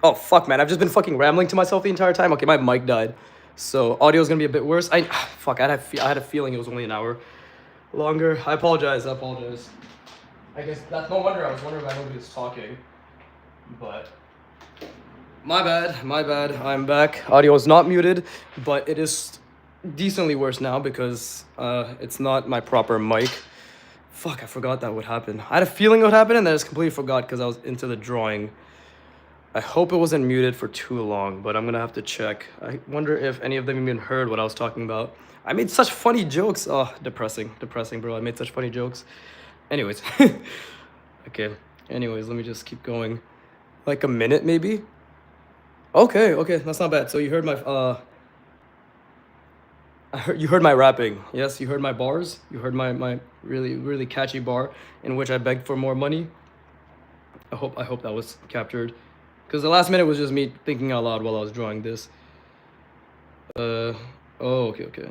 Oh, fuck, man. I've just been fucking rambling to myself the entire time. Okay, my mic died. So audio is gonna be a bit worse. Fuck, I had a feeling it was only an hour longer. I apologize. I apologize. I guess that's no wonder I was wondering why nobody was talking. But my bad. My bad. I'm back. Audio is not muted, but it is decently worse now because it's not my proper mic. Fuck, I forgot that would happen. I had a feeling it would happen and then I just completely forgot because I was into the drawing. I hope it wasn't muted for too long, but I'm gonna have to check. I wonder if any of them even heard what I was talking about. I made such funny jokes. Oh, depressing. Depressing, bro. I made such funny jokes. Anyways. Okay. Anyways, let me just keep going. Like a minute, maybe? Okay, okay. That's not bad. So you heard my, you heard my rapping. Yes, you heard my bars. You heard my really, really catchy bar in which I begged for more money. I hope that was captured. Because the last minute was just me thinking out loud while I was drawing this. Oh, okay, okay.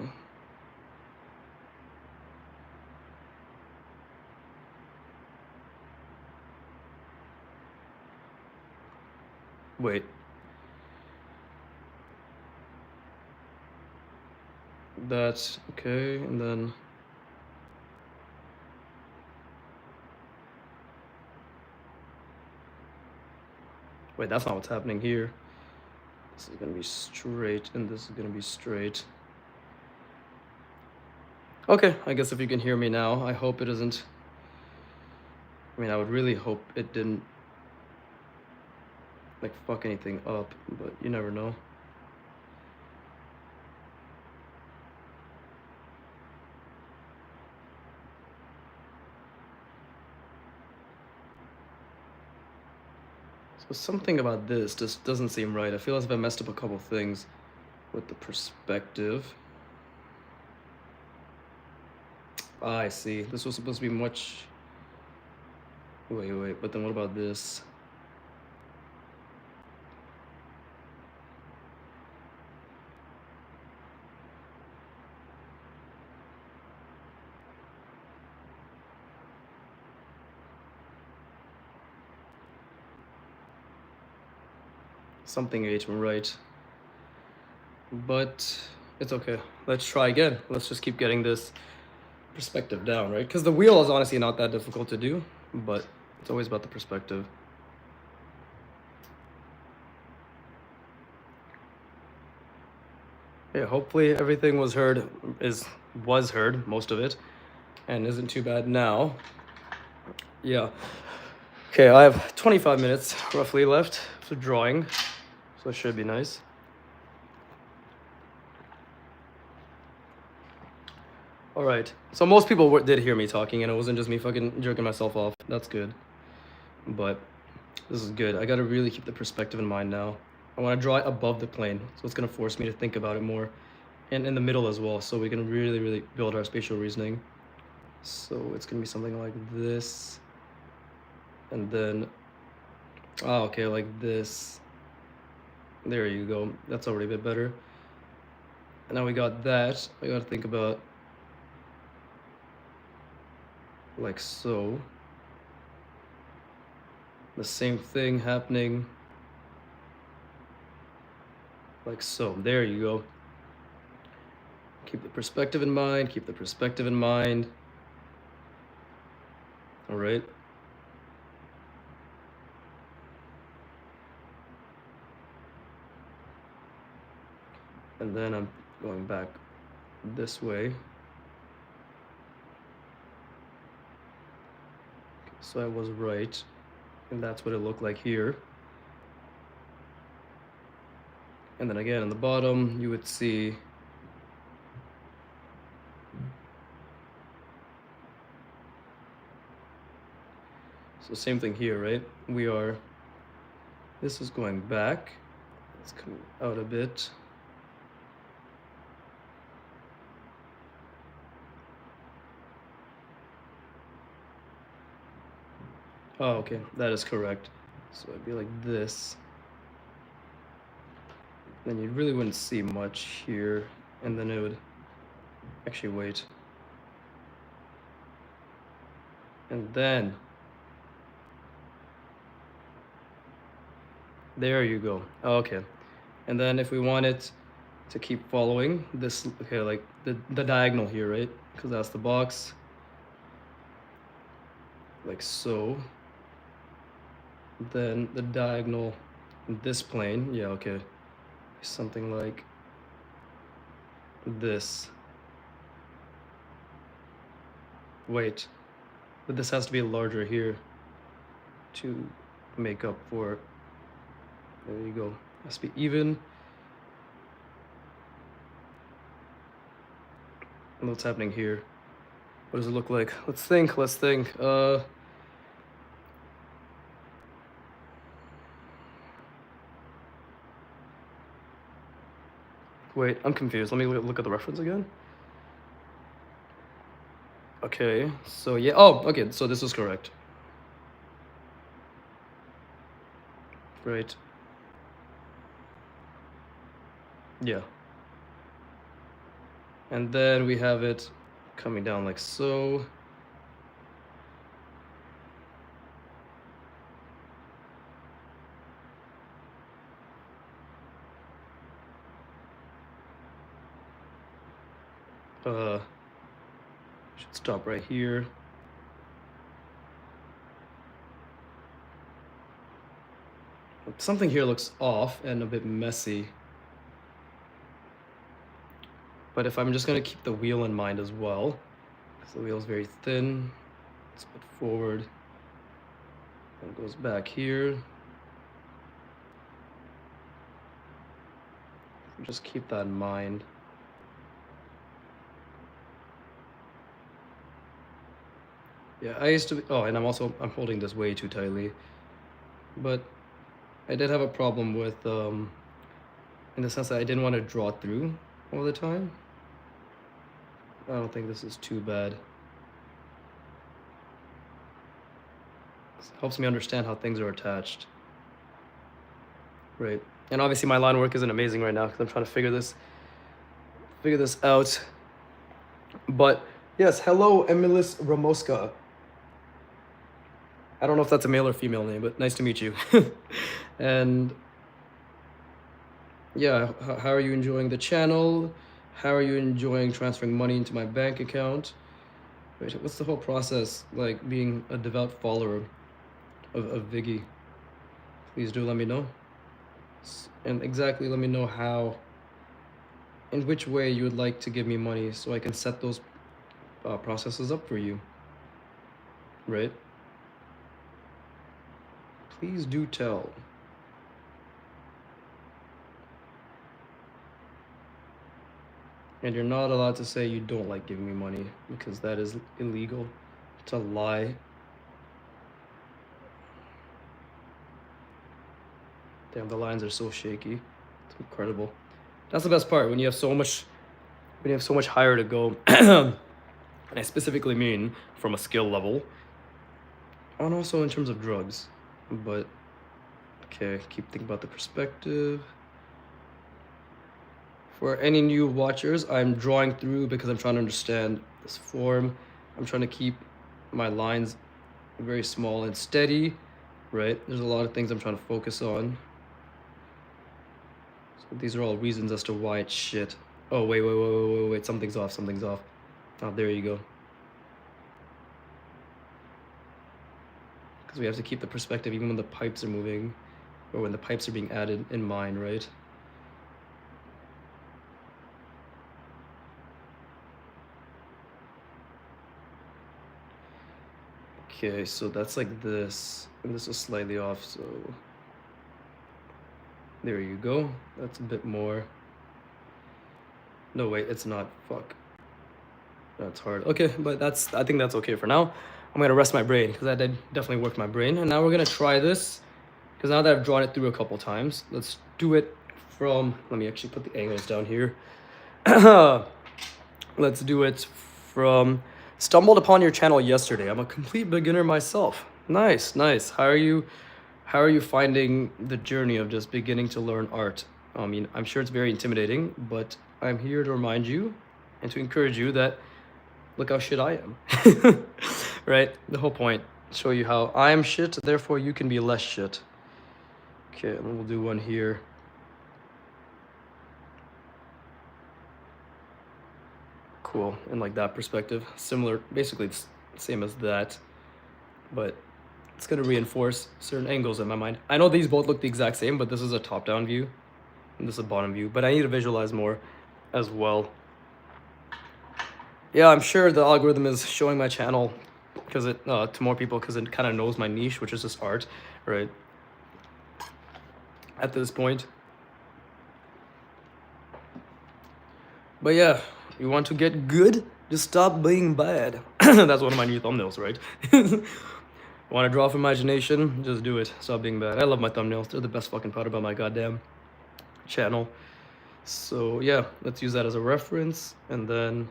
Wait. That's okay, and then... Wait, that's not what's happening here. This is gonna be straight, and this is gonna be straight. Okay, I guess if you can hear me now, I hope it isn't... I mean, I would really hope it didn't, like, fuck anything up, but you never know. So something about this just doesn't seem right. I feel as if I messed up a couple things with the perspective. Ah, I see. This was supposed to be much... Wait, but then what about this? Something ain't right. But it's okay. Let's try again. Let's just keep getting this perspective down, right? Because the wheel is honestly not that difficult to do, but it's always about the perspective. Yeah, hopefully everything was heard, most of it, and isn't too bad now. Yeah. Okay, I have 25 minutes roughly left for drawing, so it should be nice. All right, so most people did hear me talking, and it wasn't just me fucking jerking myself off. That's good. But this is good. I gotta really keep the perspective in mind now. I want to draw it above the plane, so it's gonna force me to think about it more, and in the middle as well, so we can really, really build our spatial reasoning. So it's gonna be something like this, and then, oh, okay, like this. There you go. That's already a bit better. And now we got that. I gotta think about like so. The same thing happening like so. There you go. Keep the perspective in mind, keep the perspective in mind. All right. And then I'm going back this way. So I was right, and that's what it looked like here. And then again, in the bottom, you would see so same thing here, right? This is going back. Let's come out a bit. Oh, okay, that is correct. So it'd be like this. Then you really wouldn't see much here, and then it would actually wait. And then There you go. Okay. And then if we want it to keep following this, okay, like the diagonal here, right? Because that's the box, like so. Then the diagonal in this plane, yeah, okay. Something like this. Wait, but this has to be larger here to make up for, there you go. Has to be even. And what's happening here? What does it look like? Let's think. Wait, I'm confused. Let me look at the reference again. Okay, so yeah, oh, okay, so this was correct. Right. Yeah. And then we have it coming down like so. Should stop right here. Something here looks off and a bit messy. But if I'm just gonna keep the wheel in mind as well, because the wheel is very thin, let's put forward, and it goes back here. Just keep that in mind. Yeah, I used to be, oh, and I'm holding this way too tightly. But I did have a problem with, in the sense that I didn't want to draw through all the time. I don't think this is too bad. This helps me understand how things are attached. Right. And obviously my line work isn't amazing right now because I'm trying to figure this out. But yes, hello, Emilis Ramoska. I don't know if that's a male or female name, but nice to meet you. And yeah, how are you enjoying the channel? How are you enjoying transferring money into my bank account? Wait, what's the whole process like being a devout follower of Viggy? Please do let me know. And exactly let me know how, in which way you would like to give me money so I can set those processes up for you. Right? Please do tell. And you're not allowed to say you don't like giving me money because that is illegal. It's a lie. Damn, the lines are so shaky. It's incredible. That's the best part when you have so much higher to go. And I specifically mean from a skill level. And also in terms of drugs. But okay, keep thinking about the perspective. For any new watchers, I'm drawing through because I'm trying to understand this form. I'm trying to keep my lines very small and steady, right? There's a lot of things I'm trying to focus on. So these are all reasons as to why it's shit. Oh, wait, something's off. Oh, there you go. Because we have to keep the perspective even when the pipes are moving, or when the pipes are being added in mind, right? Okay, so that's like this, and this is slightly off, so there you go. That's a bit more. No, wait, it's not. Fuck. That's hard. Okay, but I think that's okay for now. I'm gonna rest my brain because I did definitely work my brain. And now we're gonna try this because now that I've drawn it through a couple times, let's do it from, let me actually put the angles down here. Let's do it from stumbled upon your channel yesterday. I'm a complete beginner myself. Nice. How are you finding the journey of just beginning to learn art? I mean, I'm sure it's very intimidating, but I'm here to remind you and to encourage you that look how shit I am. Right? The whole point, show you how I am shit, therefore you can be less shit. Okay, and then we'll do one here. Cool, and like that perspective, similar, basically it's same as that, but it's gonna reinforce certain angles in my mind. I know these both look the exact same, but this is a top-down view, and this is a bottom view, but I need to visualize more as well. Yeah, I'm sure the algorithm is showing my channel because it to more people because it kind of knows my niche, which is just art, right? At this point. But yeah, you want to get good? Just stop being bad. That's one of my new thumbnails, right? Want to draw from imagination? Just do it. Stop being bad. I love my thumbnails. They're the best fucking part about my goddamn channel. So yeah, let's use that as a reference, and then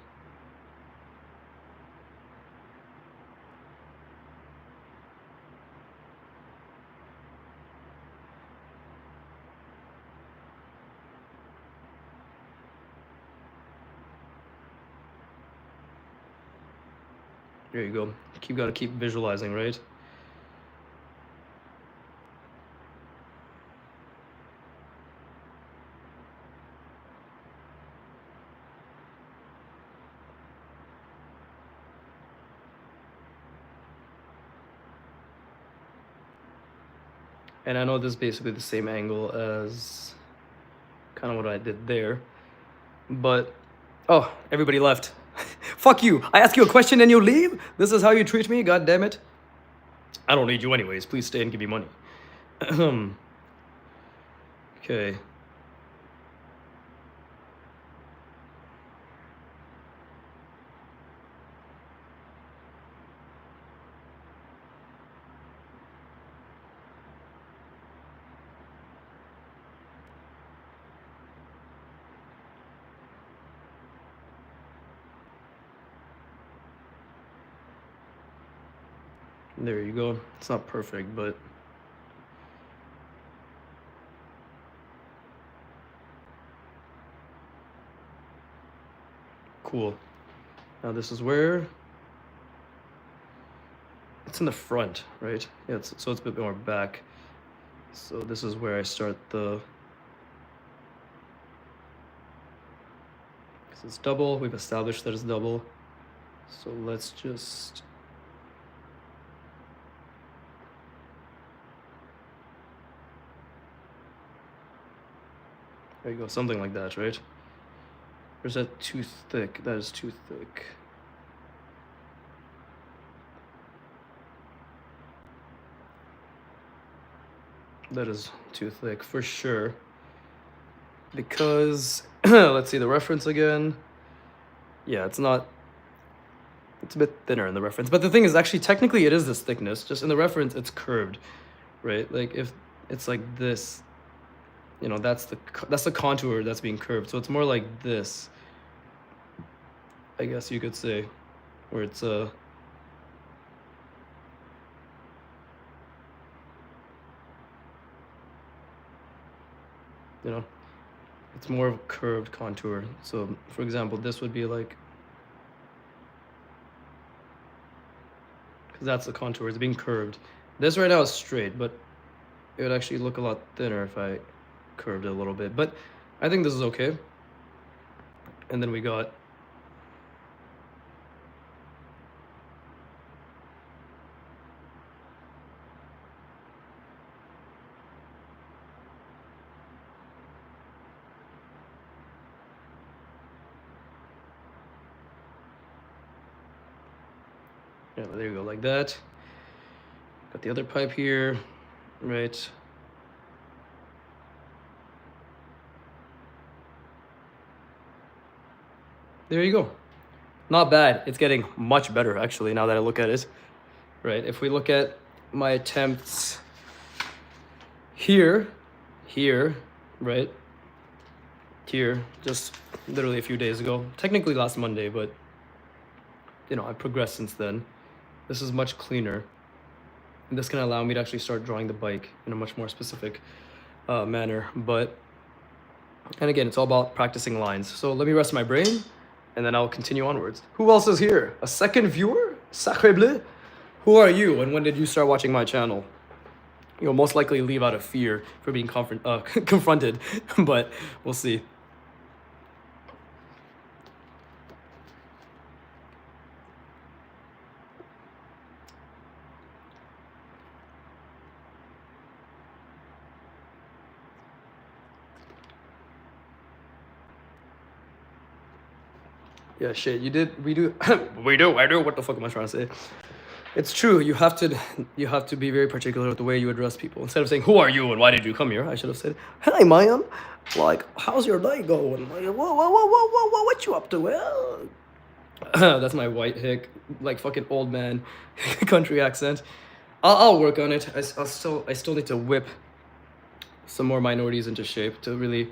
there you go. Gotta keep visualizing, right? And I know this is basically the same angle as kind of what I did there, but oh, everybody left. Fuck you. I ask you a question and you leave? This is how you treat me? God damn it. I don't need you anyways. Please stay and give me money. Okay. There you go. It's not perfect, but cool. Now this is where it's in the front, right? Yeah, so it's a bit more back. So this is where I start the, because it's double. We've established that it's double. So let's just there you go, something like that, right? Or is that too thick? That is too thick. That is too thick for sure. Because let's see the reference again. Yeah, it's not. It's a bit thinner in the reference, but the thing is, actually, technically, it is this thickness. Just in the reference, it's curved, right? Like if it's like this, you know, that's the contour that's being curved. So it's more like this, I guess you could say, where it's you know, it's more of a curved contour. So for example, this would be like, because that's the contour, it's being curved. This right now is straight, but it would actually look a lot thinner if I curved it a little bit, but I think this is okay. And then we got yeah, there you go, like that. Got the other pipe here, right? There you go. Not bad. It's getting much better, actually, now that I look at it. Right, if we look at my attempts here, right? Here, just literally a few days ago. Technically last Monday, but, you know, I've progressed since then. This is much cleaner. And this can allow me to actually start drawing the bike in a much more specific manner. But, and again, it's all about practicing lines. So let me rest my brain, and then I'll continue onwards. Who else is here? A second viewer? Sacre bleu? Who are you, and when did you start watching my channel? You'll most likely leave out of fear for being confronted, but we'll see. Yeah, shit. You did. We do. We do. I do. What the fuck am I trying to say? It's true. You have to be very particular with the way you address people. Instead of saying, "Who are you and why did you come here?" I should have said, "Hi, ma'am. Like, how's your day going? Like, what you up to?" Well, that's my white hick, like fucking old man, country accent. I'll work on it. I still need to whip some more minorities into shape to really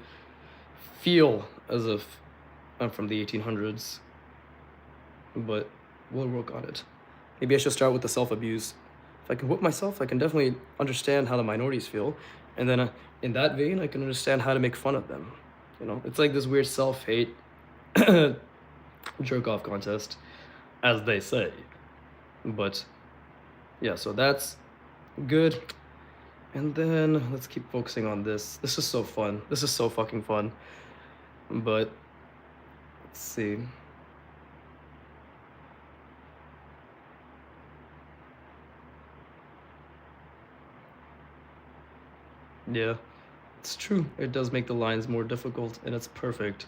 feel as if I'm from the 1800s. But we'll work on it. Maybe I should start with the self-abuse. If I can whip myself, I can definitely understand how the minorities feel. And then in that vein, I can understand how to make fun of them. You know, it's like this weird self-hate jerk-off contest, as they say. But yeah, so that's good. And then let's keep focusing on this. This is so fun. This is so fucking fun. But let's see. Yeah, it's true. It does make the lines more difficult, and it's perfect.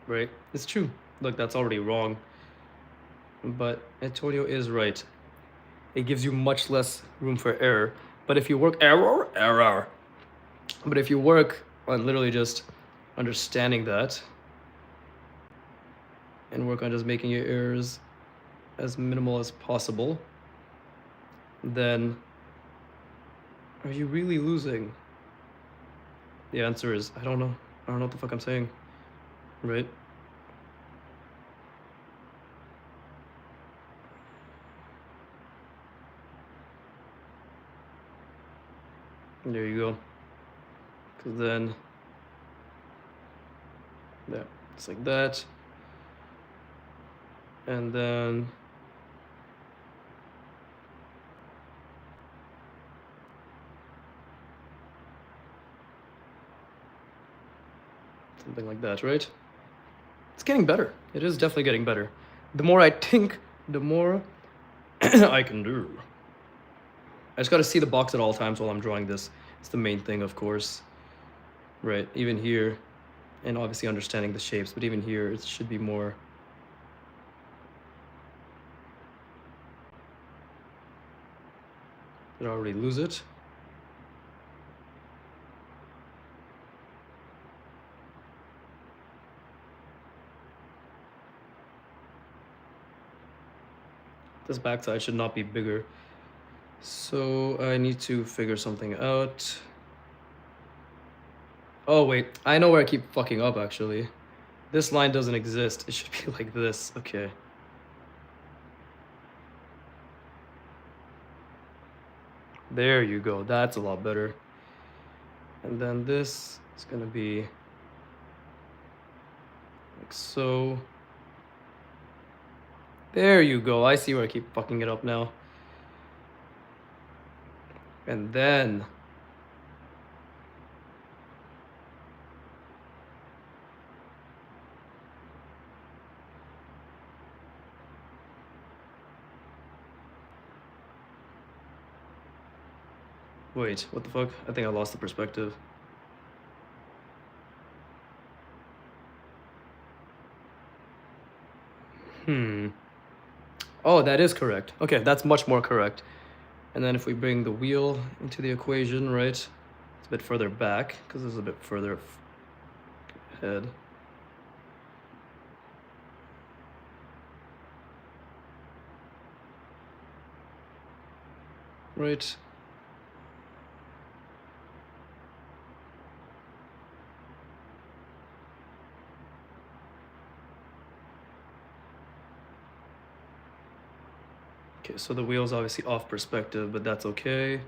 Right? It's true. Look, that's already wrong. But Antonio is right. It gives you much less room for error. But if you work error. But if you work on literally just understanding that and work on just making your errors as minimal as possible, then are you really losing? The answer is I don't know. I don't know what the fuck I'm saying. Right? There you go. Because then, yeah, it's like that. And then, something like that, right? It's getting better. It is definitely getting better. The more I think, the more I can do. I just gotta see the box at all times while I'm drawing this. It's the main thing, of course. Right, even here, and obviously understanding the shapes, but even here, it should be more. Did I already lose it? This backside should not be bigger. So I need to figure something out. Oh wait, I know where I keep fucking up actually. This line doesn't exist. It should be like this. Okay. There you go. That's a lot better. And then this is gonna be like so. There you go. I see where I keep fucking it up now. And then wait, what the fuck? I think I lost the perspective. Oh, that is correct. Okay, that's much more correct. And then if we bring the wheel into the equation, right? It's a bit further back because this is a bit further ahead. Right. Okay, so the wheel's obviously off perspective, but that's okay.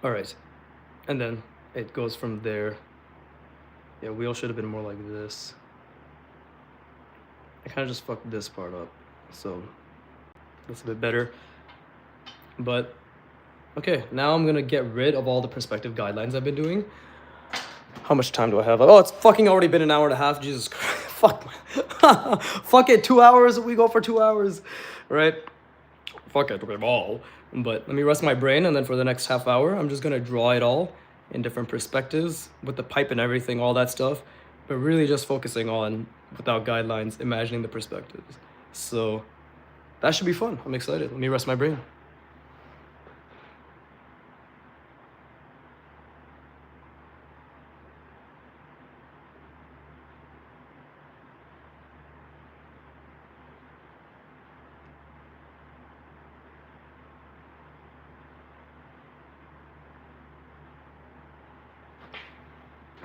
All right. And then it goes from there. Yeah, wheel should have been more like this. I kind of just fucked this part up, so that's a bit better. But okay, now I'm gonna get rid of all the perspective guidelines I've been doing. How much time do I have? Oh, it's fucking already been an hour and a half. Jesus Christ. Fuck. Fuck it. 2 hours. We go for 2 hours. Right? Fuck it. Okay, ball. But let me rest my brain, and then for the next half hour, I'm just gonna draw it all in different perspectives with the pipe and everything, all that stuff. But really just focusing on, without guidelines, imagining the perspectives. So that should be fun. I'm excited. Let me rest my brain.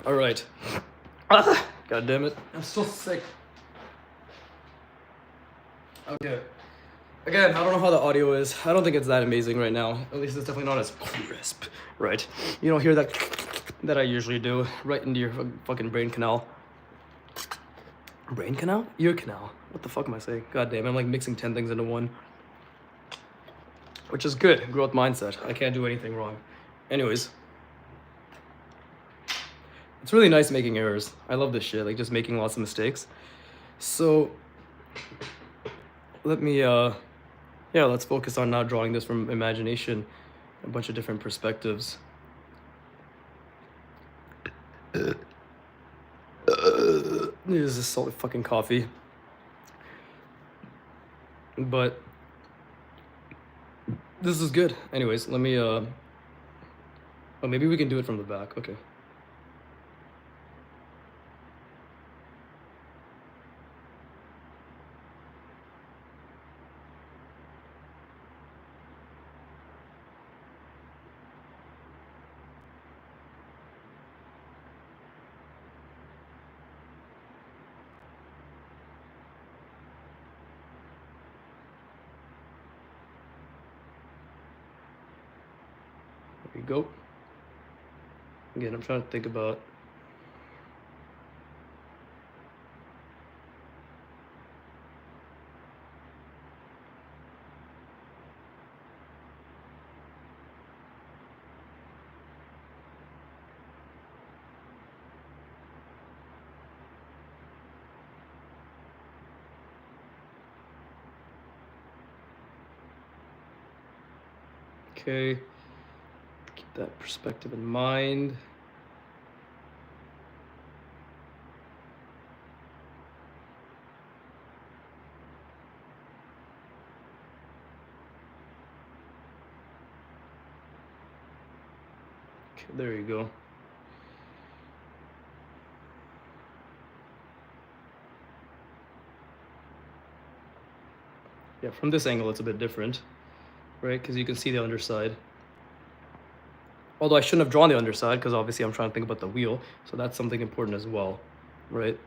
All right. Ah, God damn it. I'm so sick. Okay. Again, I don't know how the audio is. I don't think it's that amazing right now. At least it's definitely not as crisp, right? You don't hear that that I usually do right into your fucking brain canal. Brain canal? Ear canal. What the fuck am I saying? God damn, I'm like mixing 10 things into one. Which is good. Growth mindset. I can't do anything wrong. Anyways. It's really nice making errors. I love this shit. Like just making lots of mistakes. So let me yeah, let's focus on now drawing this from imagination, a bunch of different perspectives. This is solid fucking coffee. But this is good. Anyways, let me oh, maybe we can do it from the back. Okay. There we go. Again, I'm trying to think about okay. Keep that perspective in mind. Okay, there you go. Yeah, from this angle it's a bit different, right? Because you can see the underside. Although I shouldn't have drawn the underside because obviously I'm trying to think about the wheel. So that's something important as well, right?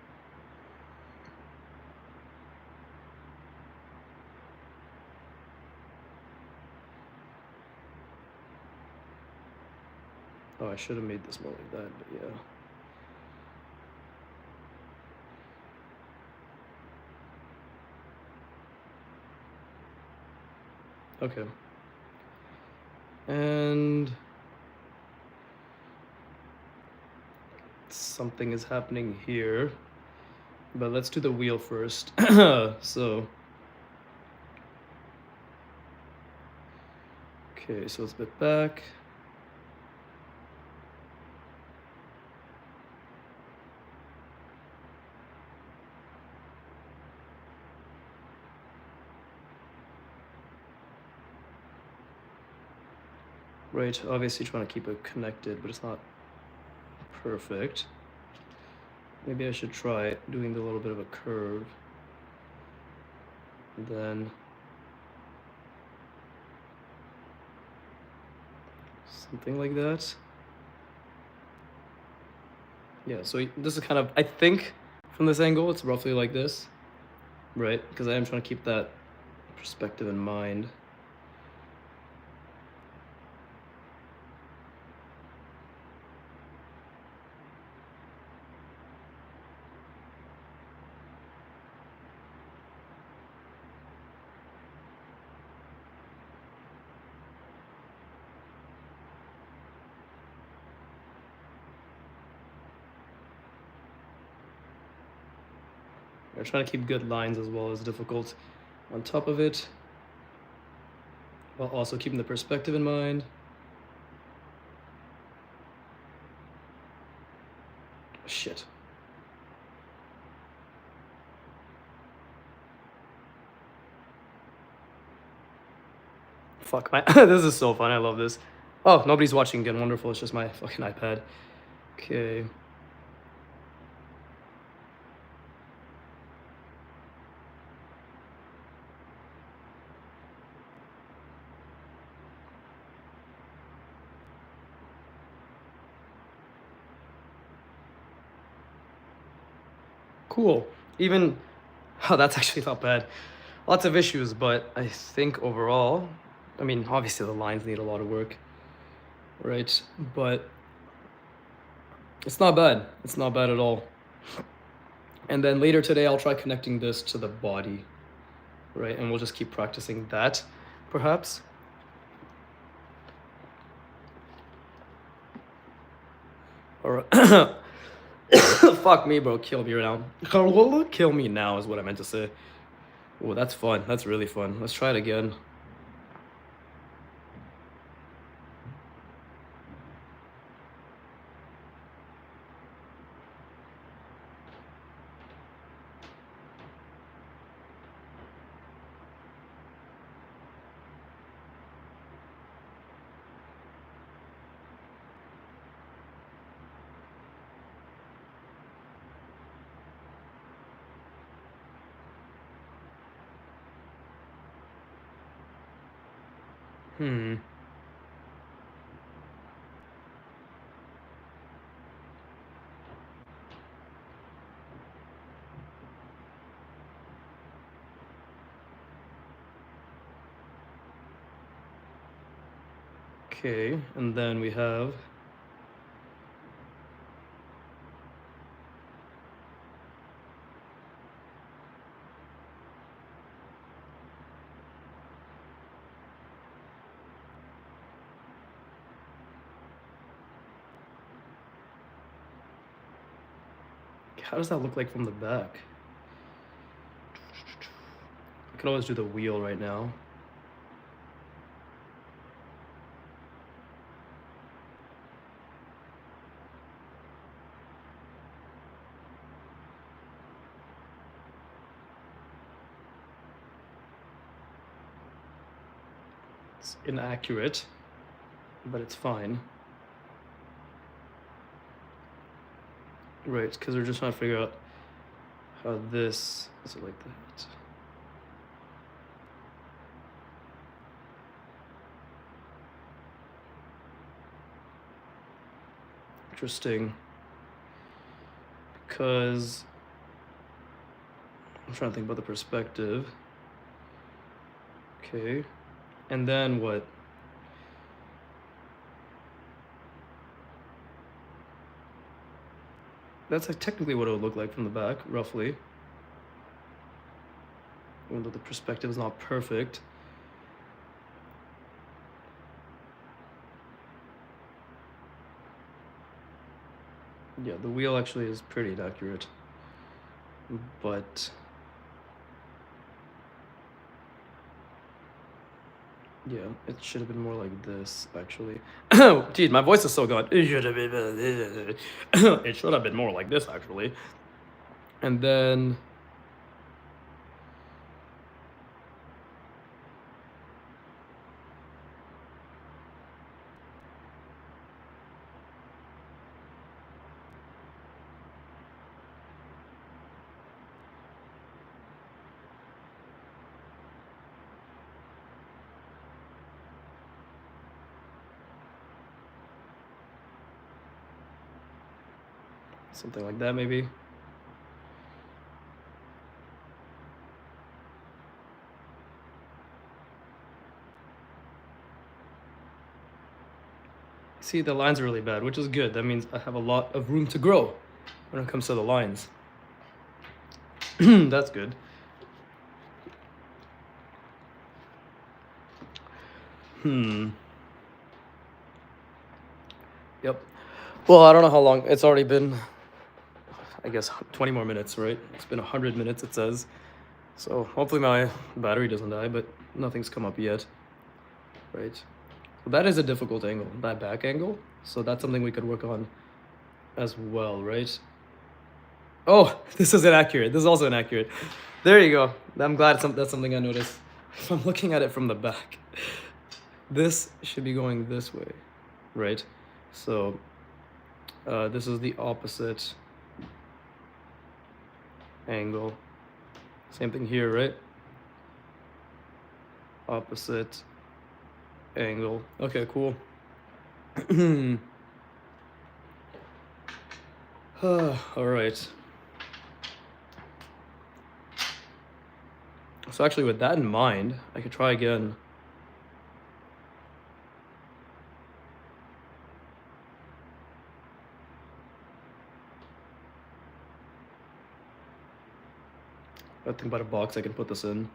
Oh, I should have made this more like that, but yeah. Okay. And something is happening here. But let's do the wheel first. So. Okay, so it's a bit back. Right, obviously trying to keep it connected, but it's not perfect. Maybe I should try doing a little bit of a curve. And then something like that. Yeah, so this is kind of, I think from this angle, it's roughly like this, right? Because I am trying to keep that perspective in mind. Trying to keep good lines as well is difficult on top of it, while also keeping the perspective in mind. Shit. Fuck, my this is so fun. I love this. Oh, nobody's watching again. Wonderful. It's just my fucking iPad. Okay. Cool. Even oh, that's actually not bad. Lots of issues, but I think overall, I mean, obviously the lines need a lot of work, right? But it's not bad. It's not bad at all. And then later today, I'll try connecting this to the body, right? And we'll just keep practicing that, perhaps. All right. Fuck me, bro. Kill me right now. Kill me now is what I meant to say. Oh, that's fun. That's really fun. Let's try it again. Hmm. Okay, and then we have how does that look like from the back? I can always do the wheel right now. It's inaccurate, but it's fine. Right, because we're just trying to figure out how this is it like that. Interesting. Because I'm trying to think about the perspective. Okay. And then what? That's like technically what it would look like from the back, roughly. Even though the perspective is not perfect. Yeah, the wheel actually is pretty inaccurate. But yeah, it should have been more like this, actually. Geez, my voice is so gone. It should have been. It should have been more like this, actually. And then something like that, maybe. See, the lines are really bad, which is good. That means I have a lot of room to grow when it comes to the lines. That's good. Yep. Well, I don't know how long. It's already been I guess 20 more minutes, right? It's been 100 minutes, it says. So hopefully my battery doesn't die, but nothing's come up yet, right? So that is a difficult angle, that back angle. So that's something we could work on as well, right? Oh, this is inaccurate. This is also inaccurate. There you go. I'm glad that's something I noticed. If I'm looking at it from the back, this should be going this way, right? So this is the opposite angle. Same thing here, right? Opposite angle. Okay, cool. All right. So actually, with that in mind, I could try again. I think about a box I can put this in.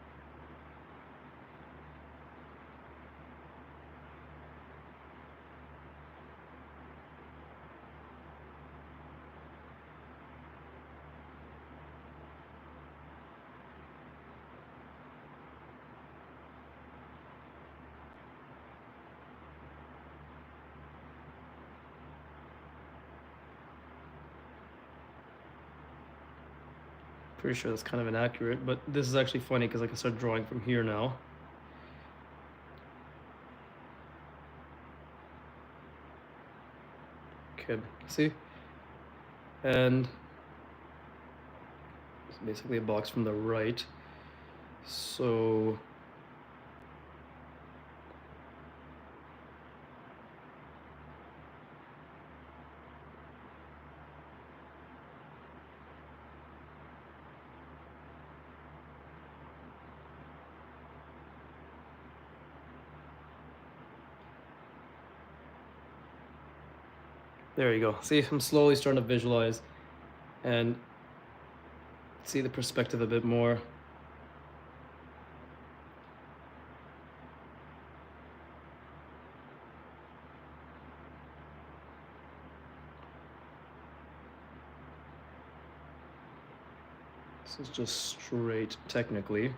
Pretty sure that's kind of inaccurate, but this is actually funny because I can start drawing from here now. Okay, see? And it's basically a box from the right. So there you go. See, I'm slowly starting to visualize and see the perspective a bit more. This is just straight, technically.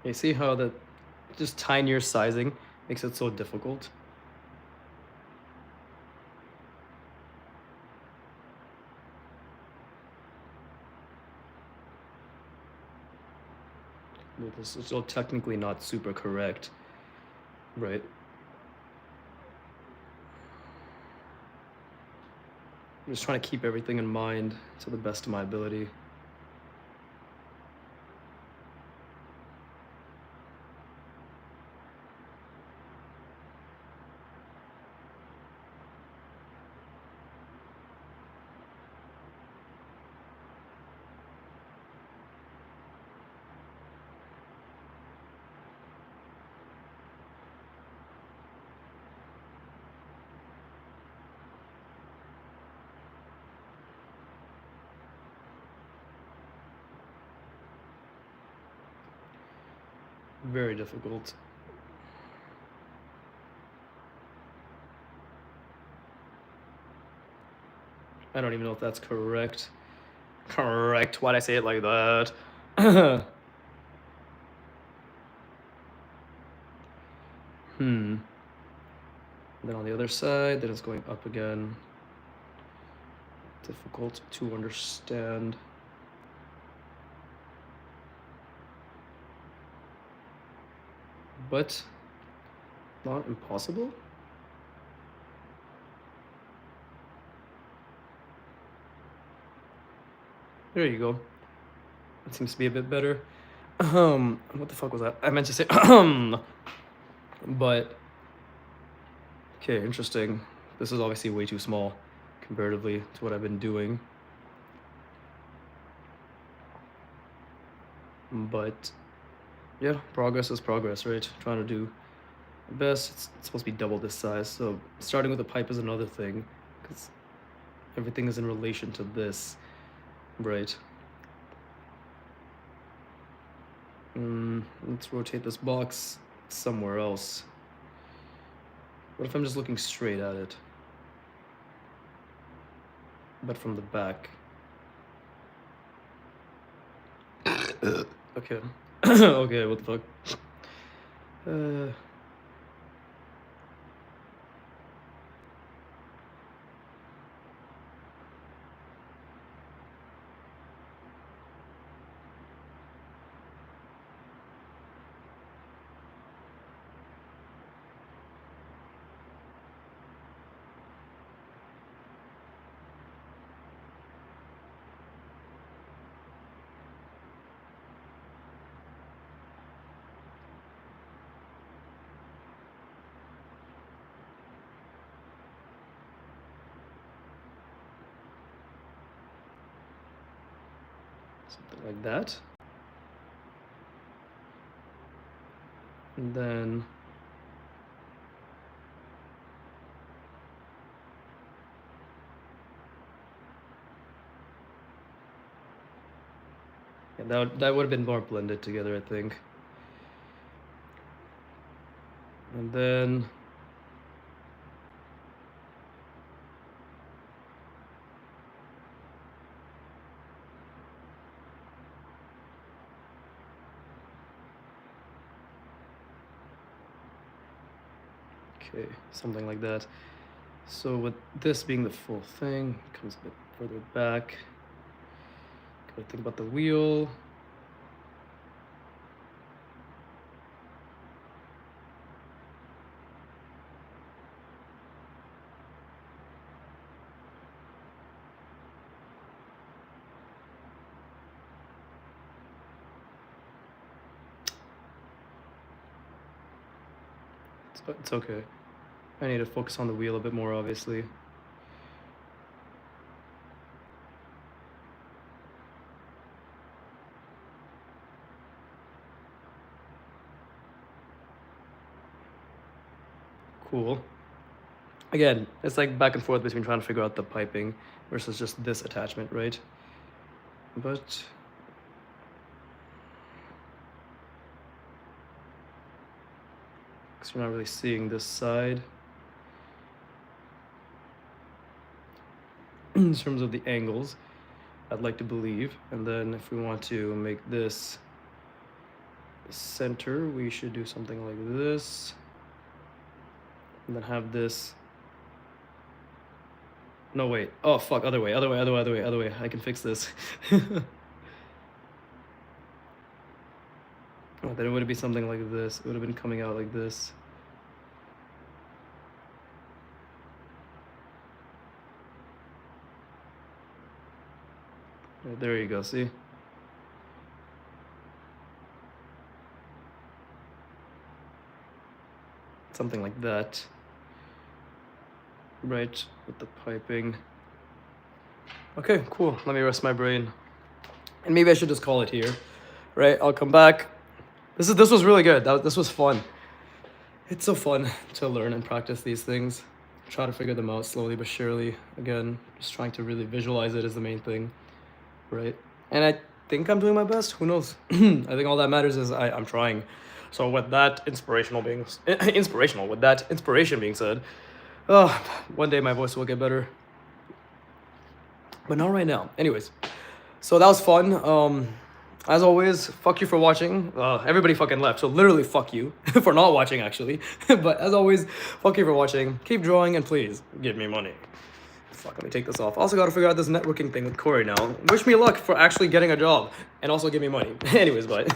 You see how the just tinier sizing makes it so difficult? This is still technically not super correct, right? I'm just trying to keep everything in mind to the best of my ability. Very difficult. I don't even know if that's correct. Correct. Why'd I say it like that? Hmm. Then on the other side, then it's going up again. Difficult to understand. But not impossible? There you go. That seems to be a bit better. What the fuck was that? I meant to say but okay, interesting. This is obviously way too small comparatively to what I've been doing. But yeah, progress is progress, right? Trying to do the best. It's supposed to be double this size, so starting with a pipe is another thing, because everything is in relation to this, right? Let's rotate this box somewhere else. What if I'm just looking straight at it? But from the back. Okay. Okay, what the fuck? Something like that. And then yeah, that would have been more blended together, I think. And then okay, something like that. So with this being the full thing, comes a bit further back. Gotta think about the wheel. It's okay. I need to focus on the wheel a bit more, obviously. Cool. Again, it's like back and forth between trying to figure out the piping versus just this attachment, right? But because you're not really seeing this side in terms of the angles, I'd like to believe. And then if we want to make this the center, we should do something like this. And then have this. No, wait. Oh, fuck. Other way. I can fix this. Oh, then it would be something like this. It would have been coming out like this. Right, there you go. See? Something like that. Right, with the piping. Okay, cool. Let me rest my brain. And maybe I should just call it here. Right, I'll come back. This was really good. This was fun. It's so fun to learn and practice these things. Try to figure them out slowly but surely. Again, just trying to really visualize it is the main thing. Right? And I think I'm doing my best. Who knows? I think all that matters is I'm trying. So with that inspiration being said, one day my voice will get better. But not right now. Anyways, so that was fun. As always, fuck you for watching. Everybody fucking left, so literally fuck you for not watching, actually. But as always, fuck you for watching. Keep drawing, and please give me money. Fuck, let me take this off. Also gotta figure out this networking thing with Corey now. Wish me luck for actually getting a job, and also give me money. Anyways, bye.